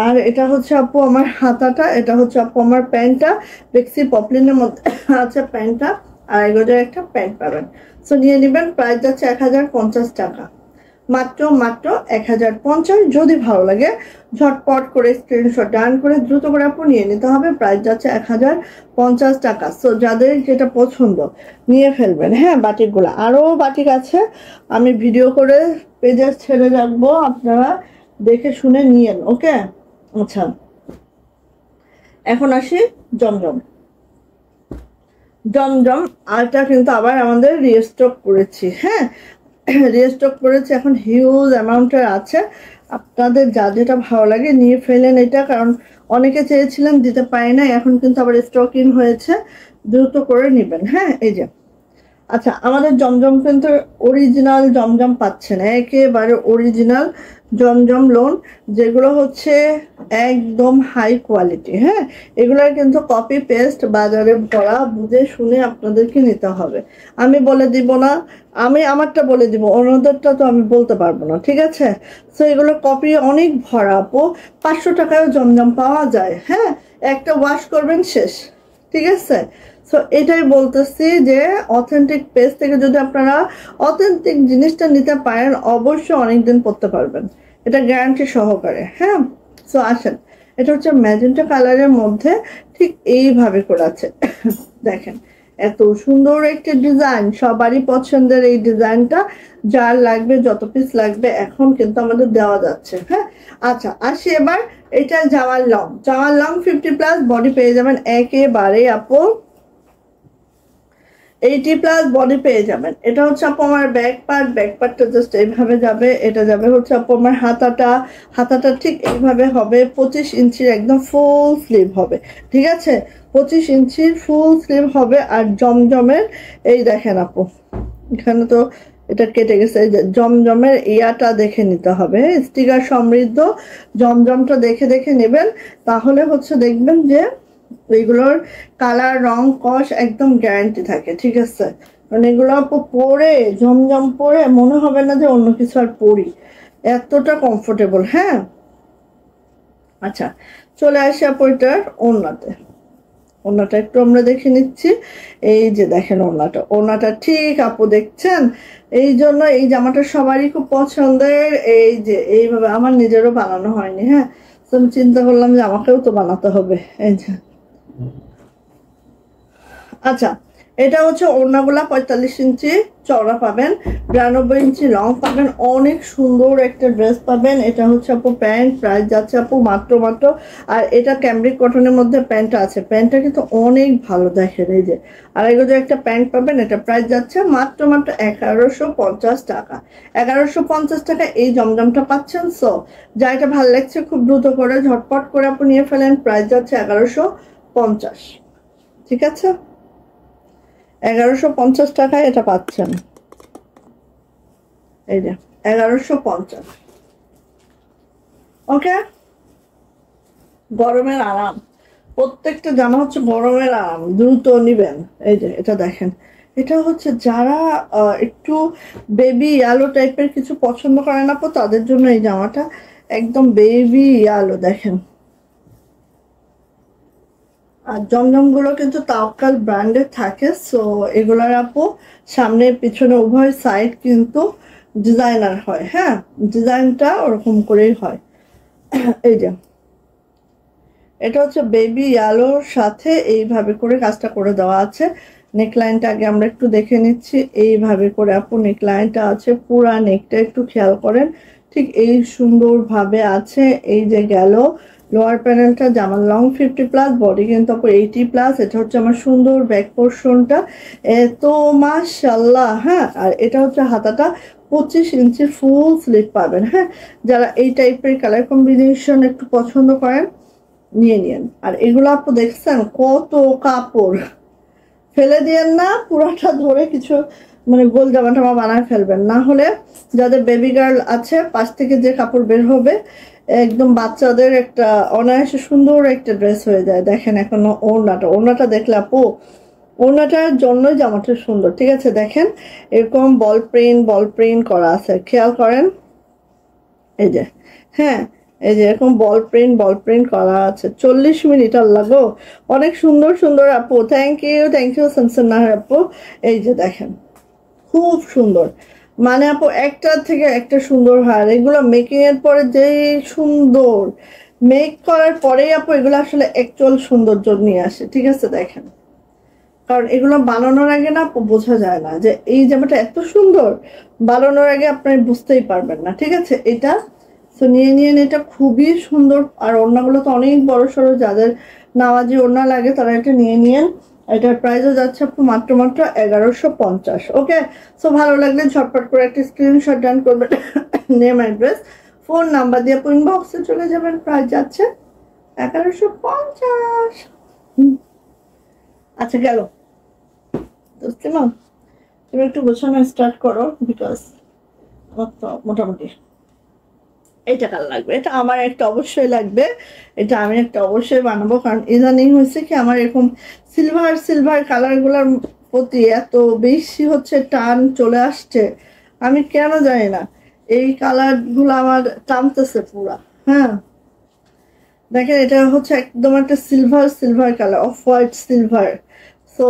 B: আর এটা হচ্ছে আপু আমার হাতাটা, এটা হচ্ছে আপু আমার প্যান্টটা। বেক্সি পপলিনের মধ্যে আছে প্যান্টটা, আর এগুলোর একটা প্যান্ট পাবেন। সো নিয়ে নেবেন। প্রাইস যাচ্ছে 1050 টাকা, মাত্র মাত্র 1050। যদি ভালো লাগে ঝটপট করে স্ক্রিনশট ডান করে দ্রুত করে আপু নিয়ে নিতে হবে। প্রাইস যাচ্ছে 1050 টাকা। সো যাদের যেটা পছন্দ নিয়ে ফেলবেন। হ্যাঁ, বাটিকগুলো আরও বাটিক আছে, আমি ভিডিও করে পেজে ছেড়ে রাখবো, আপনারা দেখে শুনে নিয়েন। ওকে, আচ্ছা এখন আসি জমজম। জমজম আরটা কিন্তু আবার আমাদের রিস্টক করেছি। হ্যাঁ, রিস্টক করেছি, এখন হিউজ অ্যামাউন্টের আছে। আপনাদের যা যেটা ভালো লাগে নিয়ে ফেলেন এটা, কারণ অনেকে চেয়েছিলেন দিতে পারি না, এখন কিন্তু আবার স্টক ইন হয়েছে, দ্রুত করে নেবেন। হ্যাঁ, এই যে আচ্ছা, আমাদের জমজম কিন্তু অরিজিনাল জমজম পাচ্ছেন, একেবারে অরিজিনাল জমজম লোন, যেগুলো হচ্ছে একদম হাই কোয়ালিটি। হ্যাঁ, এগুলোর কিন্তু কপি পেস্ট বাজারে ভরা, বুঝে শুনে আপনাদেরকে নিতে হবে। আমি বলে দিব না, আমি আমারটা বলে দিব, অন্যদেরটা তো আমি বলতে পারবো না, ঠিক আছে? সো এগুলো কপি অনেক ভরা আপু, 500 টাকায়ও জমজম পাওয়া যায়। হ্যাঁ, একটা ওয়াশ করবেন শেষ, ঠিক আছে? সো এটাই বলতেছি যে অথেন্টিক পেজ থেকে যদি আপনারা অথেন্টিক জিনিসটা নিতে পারেন, অবশ্যই অনেকদিন পরতে পারবেন, এটা গ্যারান্টি সহকারে। হ্যাঁ, সো আসেন, এটা হচ্ছে ম্যাজেন্টা কালারের মধ্যে ঠিক এইভাবে করা আছে। দেখেন এত সুন্দর একটা ডিজাইন, সবারই পছন্দের এই ডিজাইনটা। যার লাগবে, যত পিস লাগবে এখন কিন্তু আমাদের দেওয়া যাচ্ছে। হ্যাঁ, আচ্ছা আসি এবার, এটা জামার লং। জামার লং 50+ বডি পেয়ে যাবেন একেবারে আপু, 80+ বডি পেয়ে যাবেন। এটা হচ্ছে আপু আমার ব্যাক পার্ট, ব্যাক পার্টটা জাস্ট এইভাবে যাবে। এটা যাবে হচ্ছে আপু আমার হাতাটা, হাতাটা ঠিক এইভাবে হবে। 25 ইঞ্চির একদম ফুল স্লিভ হবে, ঠিক আছে? 25 ইঞ্চির ফুল স্লিভ হবে। আর জমজমের এই দেখেন আপু, এখানে তো এটা কেটে গেছে, এই যে জমজমের ইয়াটা দেখে নিতে হবে, স্টিকার সমৃদ্ধ জমজমটা দেখে দেখে নেবেন, তাহলে হচ্ছে দেখবেন যে এইগুলোর কালার রং কস একদম গ্যারান্টি থাকে, ঠিক আছে? মানে এগুলো আপু পরে, জমজম পরে মনে হবে না যে অন্য কিছু আর পরি, এতটা কমফোর্টেবল। হ্যাঁ, আচ্ছা চলে আসি আপু এটার ওড়নাতে। ওড়নাটা একটু আমরা দেখে নিচ্ছি। এই যে দেখেন ওড়নাটা, ওড়নাটা ঠিক আপু দেখছেন, এই জন্য এই জামাটা সবারই খুব পছন্দের। এই যে এইভাবে আমার নিজেরও বানানো হয়নি। হ্যাঁ, তো আমি চিন্তা করলাম যে আমাকেও তো বানাতে হবে। এই যে আচ্ছা, এটা হচ্ছে ওড়নাগুলা 45 ইঞ্চি চওড়া পাবেন, 92 ইঞ্চি লং পাবেন, অনেক সুন্দর একটা ড্রেস পাবেন। এটা হচ্ছে আপু প্যান্ট, প্রাইস যাচ্ছে আপু মাত্র মাত্র, আর এটা ক্যামব্রিক কটনের মধ্যে প্যান্টটা আছে, প্যান্টটা কিন্তু অনেক ভালো দেখেন। এই যে আর এগুলো একটা প্যান্ট পাবেন, এটা প্রাইস যাচ্ছে মাত্র মাত্র 1150 টাকা। 1150 টাকা এই জমজমটা পাচ্ছেন। সো যা এটা ভালো লাগছে খুব দ্রুত করে ঝটপট করে আপনি নিয়ে ফেলেন। প্রাইস যাচ্ছে 1150, ঠিক আছে? 1150 টাকায় এটা পাচ্ছেন। এই যে 1150। ওকে, গরমের আরাম, প্রত্যেকটা জামা হচ্ছে গরমের আরাম, দ্রুত নিবেন। এই যে এটা দেখেন, এটা হচ্ছে যারা একটু বেবি ইয়ালো টাইপের কিছু পছন্দ করে না, তাদের জন্য এই জামাটা একদম বেবি ইয়ালো। দেখেন, আর জমজমগুলো কিন্তু তাওকাল ব্র্যান্ডের থাকে। সো এগুলোর আপু সামনে পিছনে উভয় সাইড কিন্তু ডিজাইনার হয়। হ্যাঁ, ডিজাইনটা ওরকম করেই হয়। এই যে এটা হচ্ছে বেবি ইয়ালোর সাথে এইভাবে করে কাজটা করে দেওয়া আছে। নেকলাইনটা আগে আমরা একটু দেখে নিচ্ছি। এইভাবে করে আপু নেকলাইনটা আছে, পুরা নেকটা একটু খেয়াল করেন, ঠিক এই সুন্দরভাবে আছে। এই যে গেল লোয়ার প্যানেলটা, জামার লং 50+, বডি কিন্তু আপু 80+। এটা হচ্ছে আমার সুন্দর ব্যাক পোর্শনটা, এত মাশাআল্লাহ। হ্যাঁ, আর এটা হচ্ছে হাতাটা, 25 ইঞ্চি ফুল স্লিভ পাবেন। হ্যাঁ, যারা এই টাইপের কালার কম্বিনেশন একটু পছন্দ করেন নিয়ে নিন। আর এগুলো আপু দেখছেন কত কাপড়, ফেলে দিয়েন না, পুরোটা ধরে কিছু মানে গোল জামা টামা বানায় ফেলবেন, না হলে যাদের বেবি গার্ল আছে পাশ থেকে যে কাপড় বের হবে একদম বাচ্চাদের একটা অনায়াসে সুন্দর একটা ড্রেস হয়ে যায়। দেখেন এখন ওড়নাটা, ওড়নাটা দেখলে আপু ওনাটার জন্যই জামাটা সুন্দর, ঠিক আছে? দেখেন এরকম বল প্রিন্ট করা আছে, খেয়াল করেন। এই যে, হ্যাঁ, এই যে এরকম বল প্রিন্ট করা আছে। 40 মিনিট, আল্লাহ গো, অনেক সুন্দর সুন্দর আপু। থ্যাংক ইউ শামসুন নাহার আপু। এই যে দেখেন, খুব সুন্দর, মানে আপু একটার থেকে একটা সুন্দর হয়। এগুলো মেকিং এর পরে যেই সুন্দর, মেক করার পরেই আপু এগুলো আসলে অ্যাকচুয়াল সৌন্দর্য নিয়ে আসে, ঠিক আছে? দেখেন, কারণ এগুলো বানানোর আগে না আপু বোঝা যায় না যে এই জামাটা এত সুন্দর, বানানোর আগে আপনি বুঝতেই পারবেন না, ঠিক আছে? এটা তো নিয়ে নিয়ে এটা খুবই সুন্দর। আর ওড়নাগুলো তো অনেক বড় সড়ো, যাদের নামাজি ওড়না লাগে তারা এটা নিয়ে নিয়েন। এটার প্রাইসও যাচ্ছে আপু মাত্র 1150। ওকে, সো ভালো লাগলে ঝটপট করে একটা স্ক্রিনশট ডান করবেন, নেম অ্যাড্রেস ফোন নাম্বার দিয়ে ইনবক্সে চলে যাবেন। প্রাইস যাচ্ছে 1150। আচ্ছা গেল, বুঝলাম। তুমি একটু গোছানো স্টার্ট করো, বিকজ আমার তো মোটামুটি এটা কাল লাগবে, এটা আমার একটা অবশ্যই লাগবে, এটা আমি একটা অবশ্যই বানাবো। কারণ ইদানিং হয়েছে কি, আমার এরকম সিলভার কালারগুলোর প্রতি এত বেশি হচ্ছে টান চলে আসছে, আমি কেন জানি না। এই কালারগুলো আমার টানতেছে পুরা। হ্যাঁ, দেখেন এটা হচ্ছে একদম একটা silver colour, off white silver. So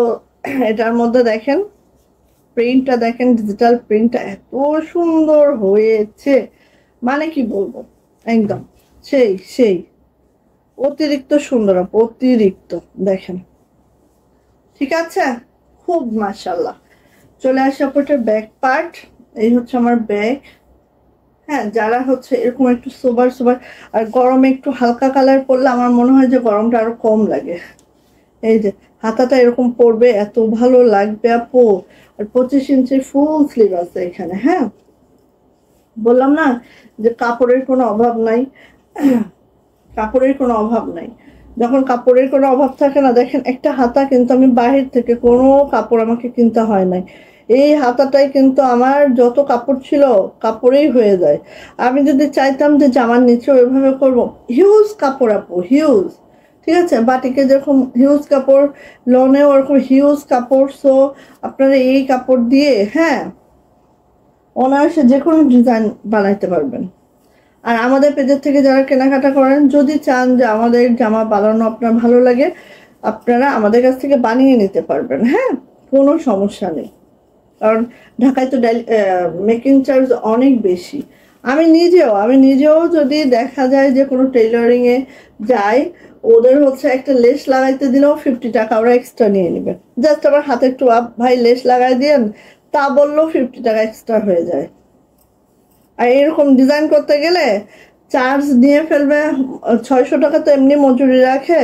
B: এটার মধ্যে দেখেন প্রিন্টটা, দেখেন ডিজিটাল প্রিন্টটা এত সুন্দর হয়েছে, মানে কি বলবো, একদম সেই অতিরিক্ত সুন্দর, অতিরিক্ত। দেখেন, ঠিক আছে, খুব মাশাআল্লাহ। চলে আসে আপনার ব্যাক পার্ট। এই হচ্ছে আমার ব্যাগ। হ্যাঁ, যারা হচ্ছে এরকম একটু সোবার আর গরমে একটু হালকা কালার পরলে আমার মনে হয় যে গরমটা আরো কম লাগে। এই যে হাতাটা এরকম পরবে, এত ভালো লাগবে আপু। আর 25 ইঞ্চি ফুল স্লিভ আছে এখানে। হ্যাঁ, বললাম না যে কাপড়ের কোনো অভাব নাই, কাপড়ের কোনো অভাব নাই। যখন কাপড়ের কোনো অভাব থাকে না, দেখেন একটা হাতা কিন্তু আমি বাহির থেকে কোনো কাপড় আমাকে কিনতে হয় নাই, এই হাতাটাই কিন্তু আমার যত কাপড় ছিল কাপড়েই হয়ে যায়। আমি যদি চাইতাম যে জামার নিচে ওইভাবে করবো, হিউজ কাপড় আপু, হিউজ, ঠিক আছে? বাটিকে যেরকম হিউজ কাপড়, লনেও ওরকম হিউজ কাপড়। সো আপনারা এই কাপড় দিয়ে, হ্যাঁ, অনায়াসে যে কোনো ডিজাইন বানাইতে পারবেন। আর আমাদের পেজের থেকে যারা কেনাকাটা করেন, যদি চান যে আমাদের জামা বানানো আপনার ভালো লাগে, আপনারা আমাদের কাছ থেকে বানিয়ে নিতে পারবেন। হ্যাঁ, কোনো সমস্যা নেই। কারণ ঢাকায় তো মেকিং চার্জ অনেক বেশি। আমি নিজেও যদি দেখা যায় যে কোনো টেইলরিংয়ে যাই, ওদের হচ্ছে একটা লেস লাগাইতে দিলেও 50 টাকা ওরা এক্সট্রা নিয়ে নেবে। জাস্ট আমার হাতে একটু ভাই লেস লাগাই দিয়েন, তা বললেও 50 টাকা এক্সট্রা হয়ে যায়। আর এরকম ডিজাইন করতে গেলে চার্জ নিয়ে ফেলবে 600 টাকা, তো এমনি মজুরি রাখে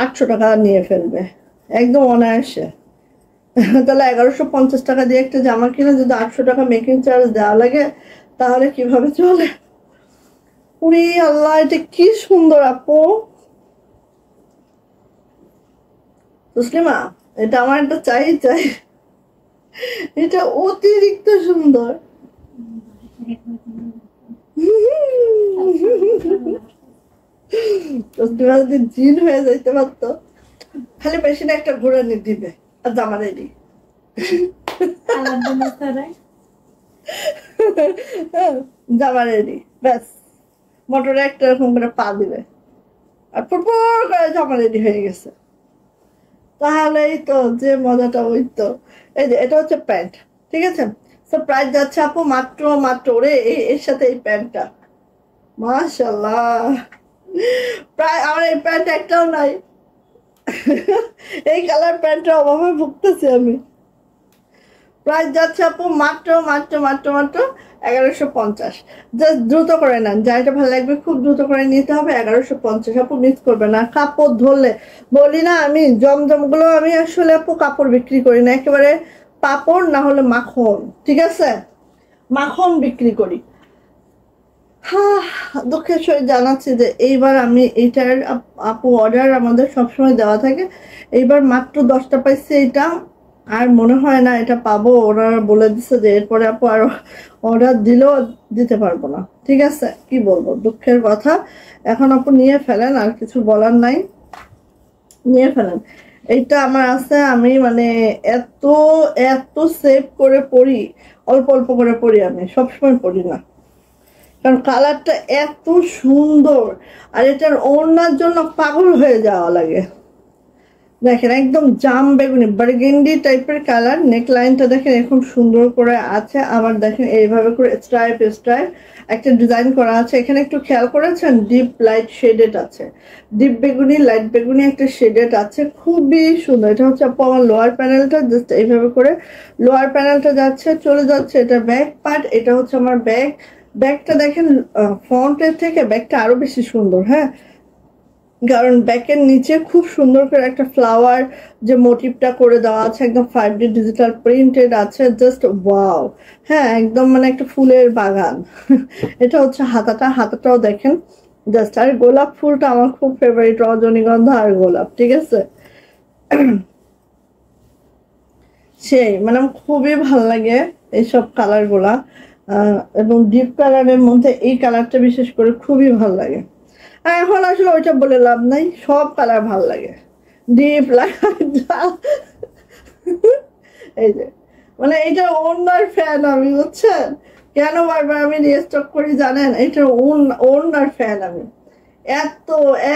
B: 800 টাকা নিয়ে ফেলবে একদম অনায়াসে। তাহলে 1150 টাকা দিয়ে একটা জামা কিনে যদি 800 টাকা মেকিং চার্জ দেওয়া লাগে, তাহলে কিভাবে চলে? উনি আল্লাহ, এটা কি সুন্দর আপু। তসলিমা, এটা আমার একটা চাই, এটা অতিরিক্ত সুন্দর। তসলিমা যদি জিন হয়ে যাইতে পারতো, খালি মেশিনে একটা ঘোরা নিয়ে দিবে আর জামা রেডি। জামা রেডি, ব্যাস। মোটরে একটা এরকম করে পা দিবে আর ফুটফুট করে জামা রেডি হয়ে গেছে। তাহলেই তো যে মজাটা, ওই তো। এই যে এটা হচ্ছে প্যান্ট, ঠিক আছে? তো প্রাইস যাচ্ছে আপু মাত্র ওরে এর সাথে এই প্যান্টটা, মাশাআল্লাহ। প্রায় আমার এই প্যান্ট একটাও নাই, এই কালার প্যান্টের অভাবে ভুগতেছি আমি। প্রাইস যাচ্ছে আপু মাত্র 1150। জাস্ট দ্রুত করে নেন, যাইটা ভালো লাগবে খুব দ্রুত করে নিতে হবে। 1150 আপু, মিস করবে না। কাপড় ধরলে বলি না আমি, জমজম গুলো আমি আসলে আপু কাপড় বিক্রি করি না, একেবারে পাপড় না হলে মাখন, ঠিক আছে? মাখন বিক্রি করি। হ্যাঁ, দুঃখের সহিত জানাচ্ছি যে এইবার আমি এইটার আপু অর্ডার আমাদের সবসময় দেওয়া থাকে, এইবার মাত্র 10টা পাইছি এটা, আর মনে হয় না এটা পাবো। ওরা বলে দিচ্ছে যে এরপরে আপু আর অর্ডার দিলেও দিতে পারবো না, ঠিক আছে? কি বলবো, দুঃখের কথা। এখন আপু নিয়ে ফেলেন, আর কিছু বলার নাই, নিয়ে ফেলেন। এইটা আমার আছে, আমি মানে এত এত সেভ করে পড়ি, অল্প অল্প করে পড়ি, আমি সবসময় পড়ি না, কারণ কালারটা এত সুন্দর। আর এটার ওড়নার জন্য পাগল হয়ে যাওয়া লাগে। দেখেন একদম জাম বেগুনি বার্গেন্ডি টাইপের কালার, নেক লাইনটা দেখেন এরকম সুন্দর করে আছে, আবার দেখেন এইভাবে করে স্ট্রাইপ স্ট্রাইপ একটা ডিজাইন করা আছে। এখানে একটু খেয়াল করেছেন ডিপ লাইট শেডেড আছে, ডিপ বেগুনি লাইট বেগুনি একটা শেডেড আছে, খুবই সুন্দর। এটা হচ্ছে আমার লোয়ার প্যানেলটা, জাস্ট এইভাবে করে লোয়ার প্যানেলটা যাচ্ছে, চলে যাচ্ছে এটা ব্যাক পার্ট। এটা হচ্ছে আমার ব্যাগ, ব্যাগটা দেখেন ফ্রন্টের থেকে ব্যাগটা আরো বেশি সুন্দর। হ্যাঁ, কারণ ব্যাকের নিচে খুব সুন্দর করে একটা ফ্লাওয়ার যে মোটিভটা করে দেওয়া আছে, একদম 5D ডিজিটাল প্রিন্টেড আছে, জাস্ট ওয়াও। হ্যাঁ, একদম মানে একটা ফুলের বাগান। এটা হচ্ছে হাতাটা, হাতাটাও দেখেন জাস্ট। আর গোলাপ ফুলটা আমার খুব ফেভারিট, রজনীগন্ধা আর গোলাপ, ঠিক আছে। সেই মানে আমার খুবই ভালো লাগে এইসব কালার গুলা, এবং ডিপ কালারের মধ্যে এই কালারটা বিশেষ করে খুবই ভালো লাগে। আর এখন আসলে ওইটা বলে লাভ নাই, সব কালার ভালো লাগে, ডিপ লাইট। এই যে মানে এটা ওনার ফ্যান আমি, বুঝছেন কেন বারবার আমি রিস্টক করি জানেন, এটা ওনার ফ্যান আমি। এত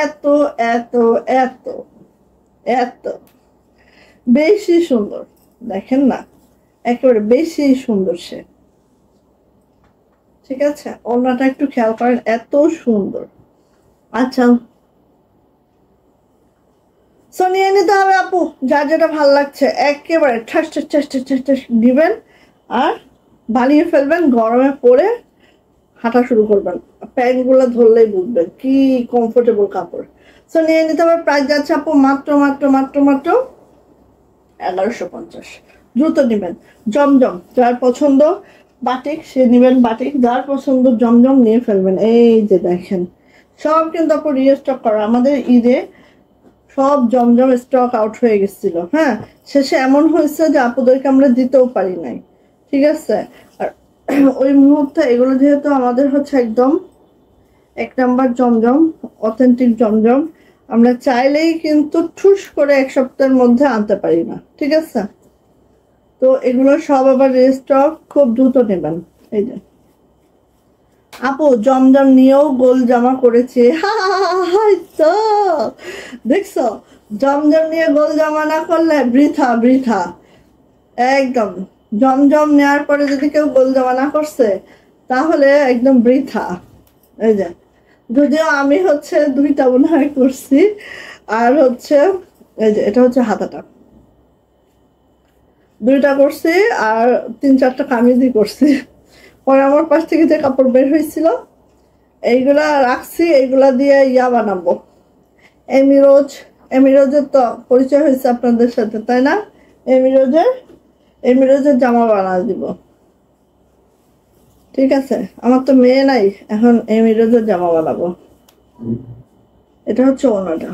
B: এত এত এত এত বেশি সুন্দর, দেখেন না, একেবারে বেশি সুন্দর সে, ঠিক আছে। ওনাটা একটু খেয়াল করেন, এত সুন্দর। আচ্ছা, সো নিয়ে নিতে হবে আপু, যার যেটা ভালো লাগছে একেবারে ঠাস ঠাস ঠাস ঠাস ঠাস ঠাস দিবেন, আর বানিয়ে ফেলবেন, গরমে পরে হাঁটা শুরু করবেন, প্যান্টগুলো ধরলেই বুঝবেন কি কমফোর্টেবল কাপড়। সো নিয়ে নিতে হবে। প্রাইস যাচ্ছে আপু মাত্র মাত্র মাত্র মাত্র 1150। দ্রুত নেবেন। জমজম যার পছন্দ বাটিক সে নেবেন বাটিক, যার পছন্দ জমজম নিয়ে ফেলবেন। এই যে দেখেন সব কিন্তু আপু রিস্টক করা, আমাদের ঈদে সব জমজম স্টক আউট হয়ে গেছিল। হ্যাঁ, শেষে এমন হয়েছে যে আপুদেরকে আমরা দিতেও পারি নাই, ঠিক আছে। আর ওই মুহূর্তে এগুলো যেহেতু আমাদের হচ্ছে একদম 1 নাম্বার জমজম, অথেন্টিক জমজম, আমরা চাইলেই কিন্তু ঠুস করে 1 সপ্তাহের মধ্যে আনতে পারি না, ঠিক আছে। তো এগুলো সব আবার রিস্টক, খুব দ্রুত নেবেন। এই যে আপু জমজম নিয়েও গোল জামা করেছে, তো দেখছো, জমজম নিয়ে গোল জামা না করলে বৃথা বৃথা একদম। জমজম নেওয়ার পরে যদি কেউ গোল জামা না করছে তাহলে একদম বৃথা। এই যে যদিও আমি হচ্ছে 2টা মনে হয় করছি, আর হচ্ছে এই যে এটা হচ্ছে হাতাটা, 2টা করছি, আর 3-4টা কামিজই করছি। পরে আমার পাশ থেকে যে কাপড় বের হয়েছিল এইগুলা রাখছি, এইগুলা দিয়ে ইয়া বানাবো। এমিরোজের তো পরিচয় হয়েছে আপনাদের সাথে, তাই না? এমিরোজের জামা বানা দিব, ঠিক আছে। আমার তো মেয়ে নাই, এখন এমিরোজের জামা বানাবো। এটা হচ্ছে ওনাটা।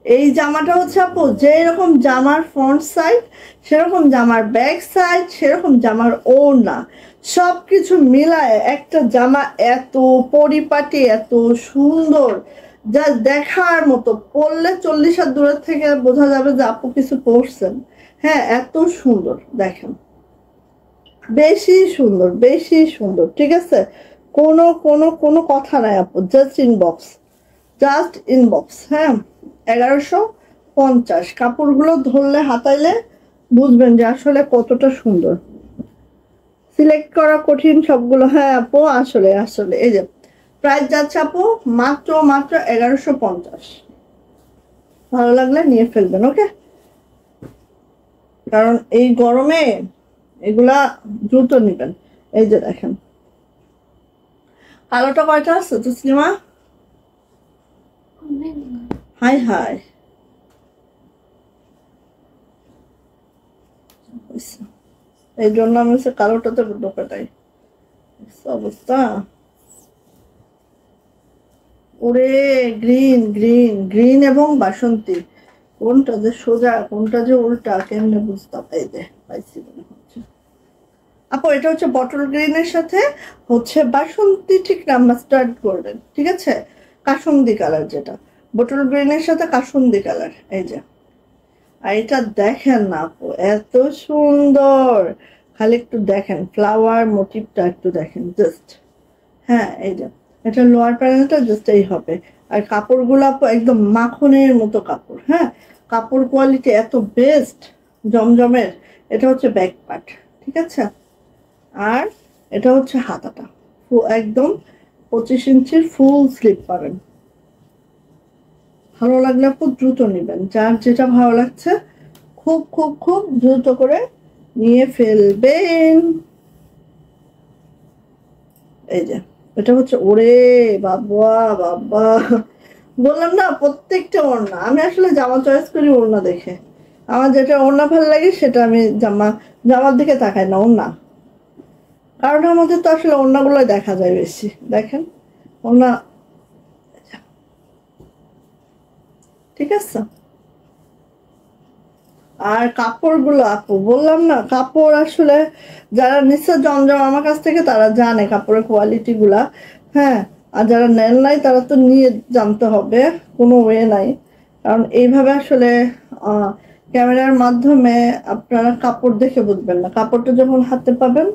B: এই জামাটা হচ্ছে আপু যেরকম জামার ফ্রন্ট সাইড, সেরকম জামার ব্যাক সাইড, সেরকম জামার ওড়না, সবকিছু মিলায় একটা জামা এত পরিপাটি, এত সুন্দর, যা দেখার মতো। পরলে 40 হাত দূরের থেকে বোঝা যাবে যে আপু কিছু পরছেন। হ্যাঁ, এত সুন্দর দেখেন, বেশি সুন্দর বেশি সুন্দর, ঠিক আছে। কোনো কোনো কোনো কথা নাই আপু, জাস্ট ইনবক্স, জাস্ট ইনবক্স। হ্যাঁ, 1150। কাপড়গুলো ধরলে হাতাইলে বুঝবেন যে আসলে কতটা সুন্দর। সিলেক্ট করা কঠিন সবগুলো। হ্যাঁ আপু, আসলে আসলে এই যে প্রাইস যাচ্ছে আপু মাত্র মাত্র 1150। ভালো লাগলে নিয়ে ফেলবেন, ওকে। কারণ এই গরমে এগুলা দ্রুত নিবেন। এই যে দেখেন কালোটা কয়টা আছে তো সিনেমা, হাই হাই, এই জন্য আমি হচ্ছে কালোটাতে ঢোকাটাই অবস্থা। ওরে গ্রিন গ্রিন গ্রিন এবং বাসন্তী, কোনটা যে সোজা কোনটা যে উল্টা কেমনে বুঝতাম। এই যে পাইছি মনে হচ্ছে আপু, এটা হচ্ছে বটল গ্রিনের সাথে হচ্ছে বাসন্তী, ঠিক না, মাস্টার্ড গোল্ডেন, ঠিক আছে, কাসুন্দি কালার যেটা। বোটল গ্রিনের সাথে কাসুন্দি কালার, এই যে। আর এটা দেখেন না আপু, এত সুন্দর, খালি একটু দেখেন ফ্লাওয়ার মোটিভটা একটু দেখেন জাস্ট। হ্যাঁ এই যে, এটা লোয়ার প্যানেলটা জাস্ট এই হবে। আর কাপড়গুলো আপু একদম মাখনের মতো কাপড়। হ্যাঁ, কাপড় কোয়ালিটি এত বেস্ট, জমজমের। এটা হচ্ছে ব্যাক পার্ট, ঠিক আছে। আর এটা হচ্ছে হাতাটা, একদম 25 ইঞ্চির ফুল স্লিপ পাবেন। ভালো লাগলে আপু দ্রুত নেবেন, যার যেটা ভালো লাগছে খুব খুব খুব দ্রুত করে নিয়ে ফেলবেন। এই যে, এটা হচ্ছে, ওরে বাবা বাবা, বললাম না প্রত্যেকটা ওড়না। আমি আসলে জামা চয়েস করি ওড়না দেখে। আমার যেটা ওড়না ভালো লাগে সেটা আমি জামার দিকে তাকাই না, ওড়না। কারণ আমাদের তো আসলে ওড়নাগুলো দেখা যায় বেশি। দেখেন ওড়না, ঠিক আছে। আর কাপড়গুলো আপু বললাম না, কাপড় আসলে যারা নিচ্ছে জমজম আমার কাছ থেকে তারা জানে কাপড়ের কোয়ালিটি গুলা। হ্যাঁ, আর যারা নেন নাই তারা তো নিয়ে জানতে হবে, কোনো ওয়ে নাই। কারণ এইভাবে আসলে ক্যামেরার মাধ্যমে আপনারা কাপড় দেখে বুঝবেন না, কাপড়টা যখন হাতে পাবেন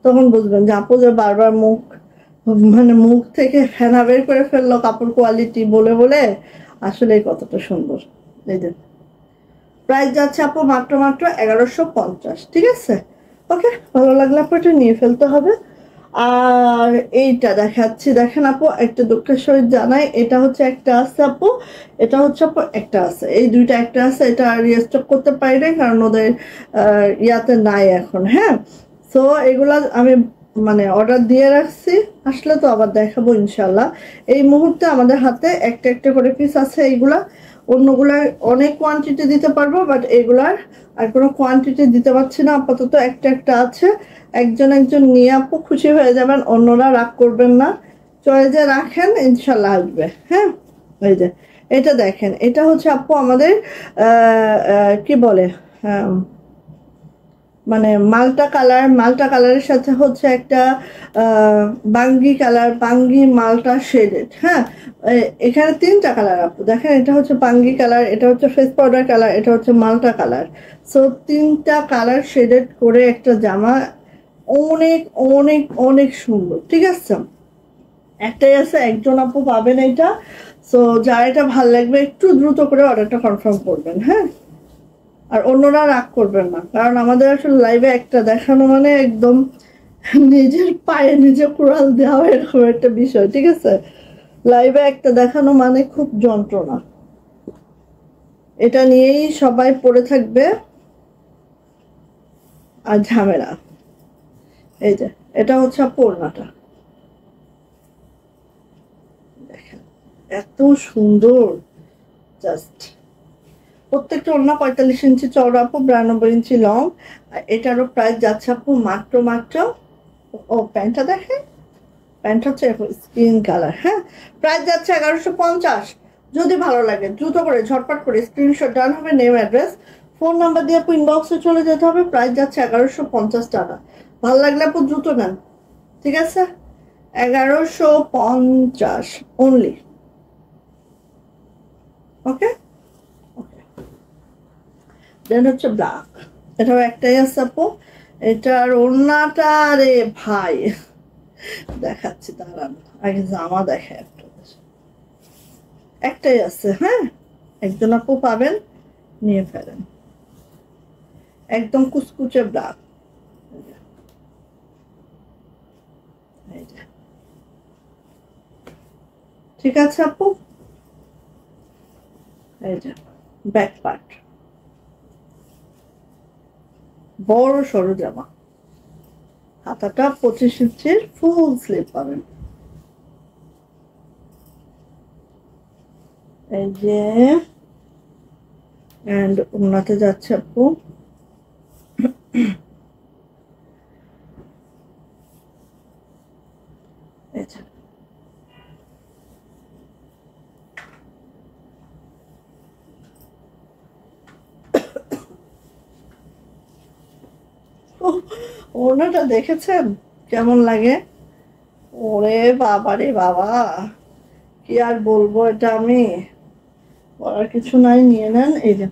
B: তখন বুঝবেন যে আপু যে বারবার মুখ থেকে ফেনা বের করে ফেললো কাপড় কোয়ালিটি বলে বলে, আসলে কতটা সুন্দর। এই যে প্রাইস যাচ্ছে আপু মাত্র 1150, ঠিক আছে। ওকে, ভালো লাগলে আপু এটা নিয়ে ফেলতে হবে। আর এইটা দেখাচ্ছি, দেখেন আপু, একটা দুঃখের সহিত জানাই, এটা হচ্ছে একটা আছে আপু, এটা হচ্ছে আপু একটা আছে, এই দুইটা একটা আছে। এটা রিস্টক করতে পারি না কারণ ওদের ইয়াতে নাই এখন। হ্যাঁ, সো এগুলা আমি মানে অর্ডার দিয়ে রাখছি, আসলে তো আবার দেখাবো ইনশাল্লাহ। এই মুহূর্তে আমাদের হাতে একটা একটা করে পিস আছে এইগুলা। অন্যগুলার অনেক কোয়ান্টিটি দিতে পারবো, বাট এগুলার আর কোনো কোয়ান্টিটি দিতে পারছি না, আপাতত একটা একটা আছে। একজন একজন নিয়ে আপু খুশি হয়ে যাবেন, অন্যরা রাগ করবেন না। চয়েজে রাখেন, ইনশাল্লাহ আসবে। হ্যাঁ, এই যে এটা দেখেন, এটা হচ্ছে আপু আমাদের কি বলে, মানে মাল্টা কালারের সাথে হচ্ছে একটা বাঙ্গি কালার, বাঙ্গি মাল্টা শেডেড। হ্যাঁ, এখানে 3টা কালার আপু দেখেন, এটা হচ্ছে বাঙ্গি কালার, এটা হচ্ছে ফেস পাউডার কালার, এটা হচ্ছে মাল্টা কালার। সো 3টা কালার শেডেড করে একটা জামা, অনেক অনেক অনেক সুন্দর, ঠিক আছে। একটাই আছে, একজন আপু পাবেন এটা। সো যার এটা ভালো লাগবে একটু দ্রুত করে অর্ডারটা কনফার্ম করবেন। হ্যাঁ, আর অন্যরা রাগ করবেন না, কারণ আমাদের আসলে লাইভে একটা দেখানো মানে একদম নিজের পায়ে নিজে কুড়াল দেওয়া, এরকম একটা বিষয়, ঠিক আছে। লাইভে একটা দেখানো মানে খুব যন্ত্রণা। এটা নিয়েই সবাই পড়ে থাকবে আর ঝামেলা। এই যে এটা হচ্ছে ওড়নাটা, দেখেন এত সুন্দর, জাস্ট। প্রত্যেকটা ওড়না 45 ইঞ্চি চওড়া আপু, 92 ইঞ্চি লং। এটারও প্রাইস যাচ্ছে আপু মাত্র ও প্যান্টটা দেখেন, প্যান্ট হচ্ছে স্কিন কালার। হ্যাঁ, প্রাইস যাচ্ছে 1150। যদি ভালো লাগে দ্রুত করে ঝটপট করে স্ক্রিনশট ডান হবে, নেম অ্যাড্রেস ফোন নাম্বার দিয়ে আপু ইনবক্সে চলে যেতে হবে। প্রাইস যাচ্ছে 1150 টাকা। ভালো লাগলে আপু দ্রুত নেন, ঠিক আছে। 1150 অনলি। ওকে, দেন হচ্ছে ব্ল্যাক, এটাও একটাই আছে আপু। এটার ওড়নাটা রে ভাই দেখাচ্ছি, দাঁড়ান আগে জামা দেখে একটাই আছে। হ্যাঁ, একজন আপু পাবেন, নিয়ে ফেলেন। একদম কুচকুচে ব্ল্যাক, ঠিক আছে আপু। এই যে ব্যাক পার্ট, বড় সরু জামা, হাতাটা 25 ইঞ্চির ফুল স্লিভ পাবেন। এই যে এন্ড ওনাতে যাচ্ছে আপু ওনাটা দেখেছেন কেমন লাগে? ওরে বাবা রে বাবা, কি আর বলবো, এটা আমি পরার কিছু নাই, নিয়ে নেন। এই যে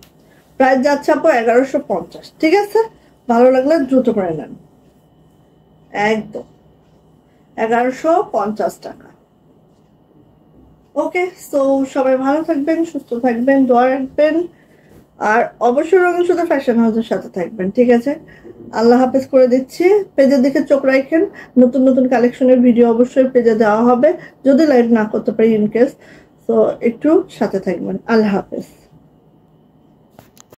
B: প্রাইস যাচ্ছে আপু 1150। ঠিক আছে, ভালো লাগলে দ্রুত করে নেন। একদম 1150 টাকা। ওকে, সো সবাই ভালো থাকবেন, সুস্থ থাকবেন, দোয়া রাখবেন, আর অবশ্যই রঙিন সুতা ফ্যাশন হাউসের সাথে থাকবেন। ঠিক আছে, আল্লাহ হাফেজ করে দিচ্ছি। পেজের দিকে চোখ রাখেন, নতুন নতুন কালেকশনের ভিডিও অবশ্যই পেজে দেওয়া হবে, যদি লাইভ না করতে পারি ইনকেস। তো একটু সাথে থাকবেন। আল্লাহ হাফেজ।